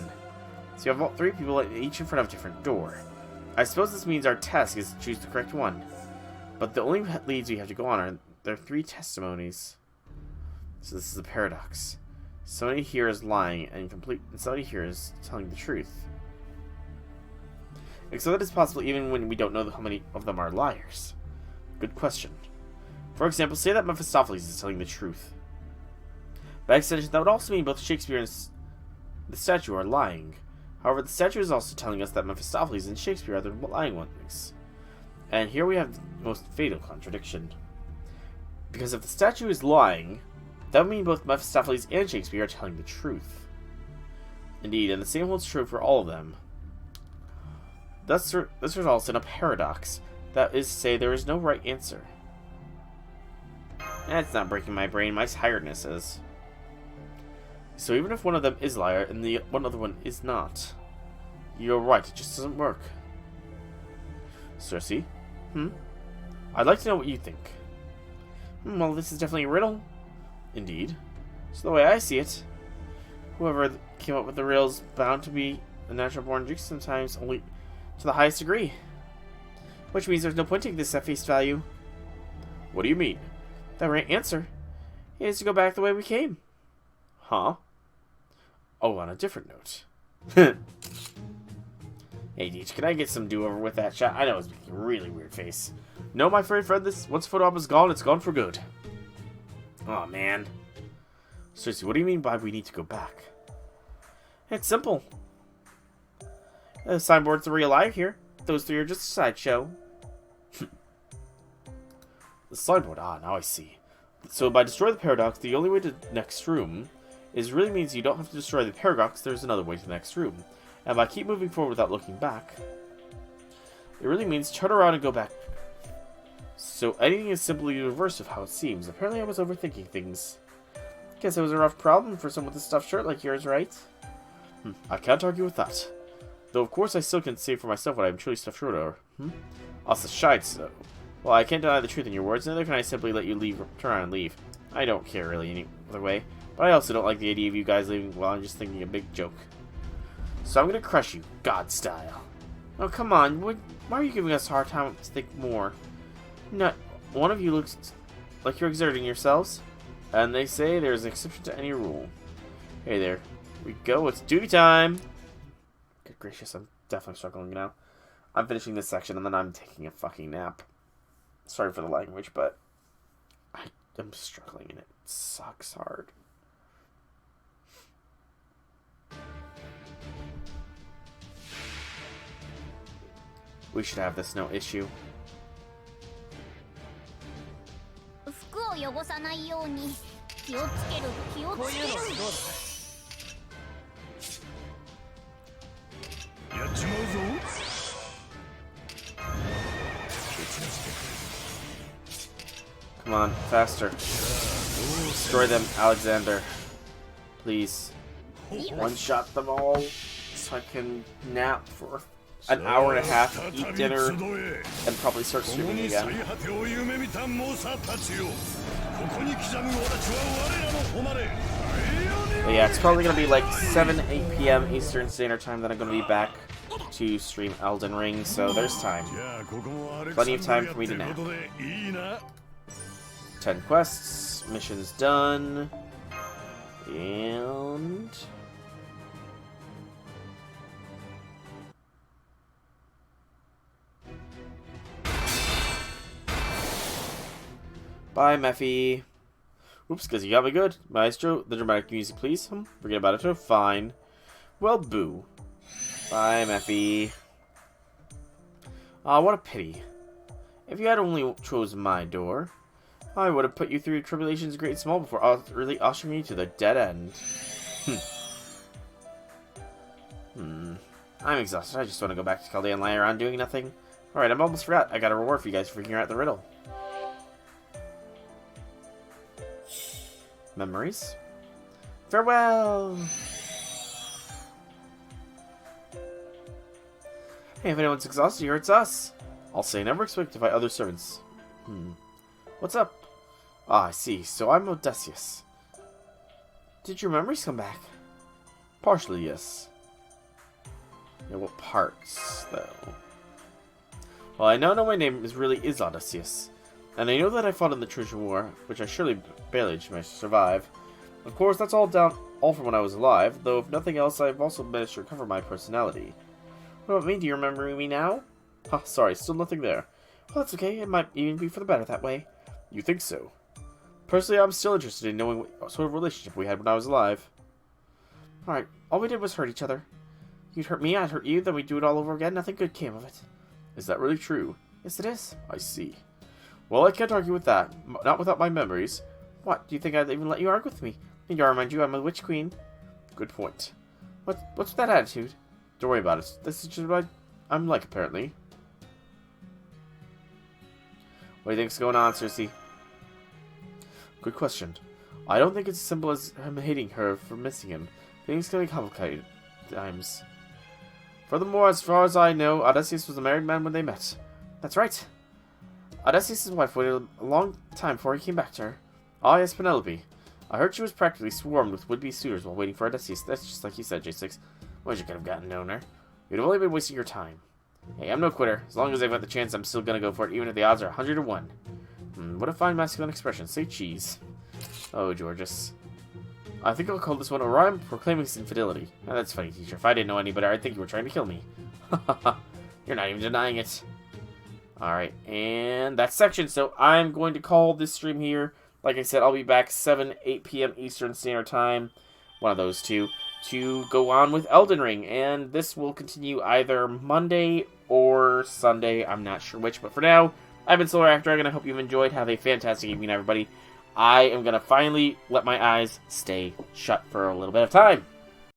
[SPEAKER 2] So you have 3 people each in front of a different door. I suppose this means our task is to choose the correct one. But the only leads we have to go on are there are 3 testimonies. So this is a paradox. Somebody here is lying and somebody here is telling the truth. And so that is possible even when we don't know how many of them are liars. Good question. For example, say that Mephistopheles is telling the truth. By extension, that would also mean both Shakespeare and the statue are lying. However, the statue is also telling us that Mephistopheles and Shakespeare are the lying ones. And here we have the most fatal contradiction. Because if the statue is lying, that would mean both Mephistopheles and Shakespeare are telling the truth. Indeed, and the same holds true for all of them. Thus, this results in a paradox. That is to say, there is no right answer. That's not breaking my brain, my tiredness is. So even if one of them is a liar and the one other one is not, you're right, it just doesn't work. Cersei? I'd like to know what you think. Well, this is definitely a riddle. Indeed. So the way I see it, whoever came up with the riddle is bound to be a natural born Greek, sometimes only to the highest degree. Which means there's no point taking this at face value. What do you mean? The right answer is to go back the way we came. Huh? Oh, on a different note. Hey, Deech, can I get some do-over with that shot? I know it's making a really weird face. No, my furry friend, once photo op is gone, it's gone for good. Oh man. Seriously, what do you mean by we need to go back? It's simple. The signboard's the real life here. Those 3 are just a sideshow. The signboard, now I see. So by destroy the paradox, the only way to the next room really means you don't have to destroy the paradox, there's another way to the next room. And by keep moving forward without looking back, it really means turn around and go back. So anything is simply the reverse of how it seems. Apparently I was overthinking things. Guess it was a rough problem for someone with a stuffed shirt like yours, right? I can't argue with that. Though of course I still can say for myself what I'm truly stuffed short of. Also shite so. Well, I can't deny the truth in your words, neither can I simply let you turn around and leave. I don't care really any other way. But I also don't like the idea of you guys leaving while I'm just thinking a big joke. So I'm gonna crush you, God style. Oh, come on. Why are you giving us a hard time to think more? Not one of you looks like you're exerting yourselves. And they say there's an exception to any rule. Hey there. Here we go. It's duty time. Good gracious, I'm definitely struggling now. I'm finishing this section and then I'm taking a fucking nap. Sorry for the language, but I I'm struggling and it sucks hard. We should have this no issue.
[SPEAKER 3] 服を汚さないように気をつける気をつける。こういうのどうだ。やっちまうぞ。
[SPEAKER 2] Come on, faster. Destroy them, Alexander. Please. One-shot them all so I can nap for an hour and a half, eat dinner, and probably start streaming again. But yeah, it's probably going to be like 7, 8 p.m. Eastern Standard Time that I'm going to be back to stream Elden Ring, so there's time. Plenty of time for me to nap. 10 quests, missions done, and... Bye, Mephi. Oops, because you got me good. Maestro, the dramatic music, please. Forget about it, too. Fine. Well, boo. Bye, Mephi. Ah, what a pity. If you had only chosen my door, I would have put you through tribulations great and small before really ushering you to the dead end. I'm exhausted. I just want to go back to Chaldean and lie around doing nothing. Alright, I'm almost forgot. I got a reward for you guys for figuring out the riddle. Memories. Farewell! Hey, if anyone's exhausted here, it's us. I'll say never expect to fight other servants. What's up? Ah, I see. So I'm Odysseus. Did your memories come back? Partially, yes. Yeah, what parts, though? Well, I now know my name really is Odysseus. And I know that I fought in the Trojan War, which I surely barely managed to survive. Of course, that's all from when I was alive, though if nothing else, I've also managed to recover my personality. What about me? Do you remember me now? Huh, sorry, still nothing there. Well, that's okay. It might even be for the better that way. You think so? Personally, I'm still interested in knowing what sort of relationship we had when I was alive. Alright, all we did was hurt each other. You'd hurt me, I'd hurt you, then we'd do it all over again. Nothing good came of it. Is that really true? Yes, it is. I see. Well, I can't argue with that. Not without my memories. What? Do you think I'd even let you argue with me? Maybe I'll remind you I'm a witch queen. Good point. What's with that attitude? Don't worry about it. This is just what I'm like, apparently. What do you think's going on, Cersei? Good question. I don't think it's as simple as him hating her for missing him. Things can be complicated at times. Furthermore, as far as I know, Odysseus was a married man when they met. That's right. Odysseus' wife waited a long time before he came back to her. Ah, yes, Penelope. I heard she was practically swarmed with would-be suitors while waiting for Odysseus. That's just like you said, J6. Wish you could have gotten known her. You'd have only been wasting your time. Hey, I'm no quitter. As long as I've got the chance, I'm still gonna go for it, even if the odds are 100 to 1. What a fine masculine expression. Say cheese. Oh, Georges. I think I'll call this one a rhyme proclaiming his infidelity. Oh, that's funny, teacher. If I didn't know any better, I'd think you were trying to kill me. You're not even denying it. Alright, and that's section. So I'm going to call this stream here. Like I said, I'll be back 7, 8 p.m. Eastern Standard Time. One of those two. To go on with Elden Ring. And this will continue either Monday or Sunday. I'm not sure which. But for now, I've been Solar Dragon. I hope you've enjoyed. Have a fantastic evening, everybody. I am going to finally let my eyes stay shut for a little bit of time.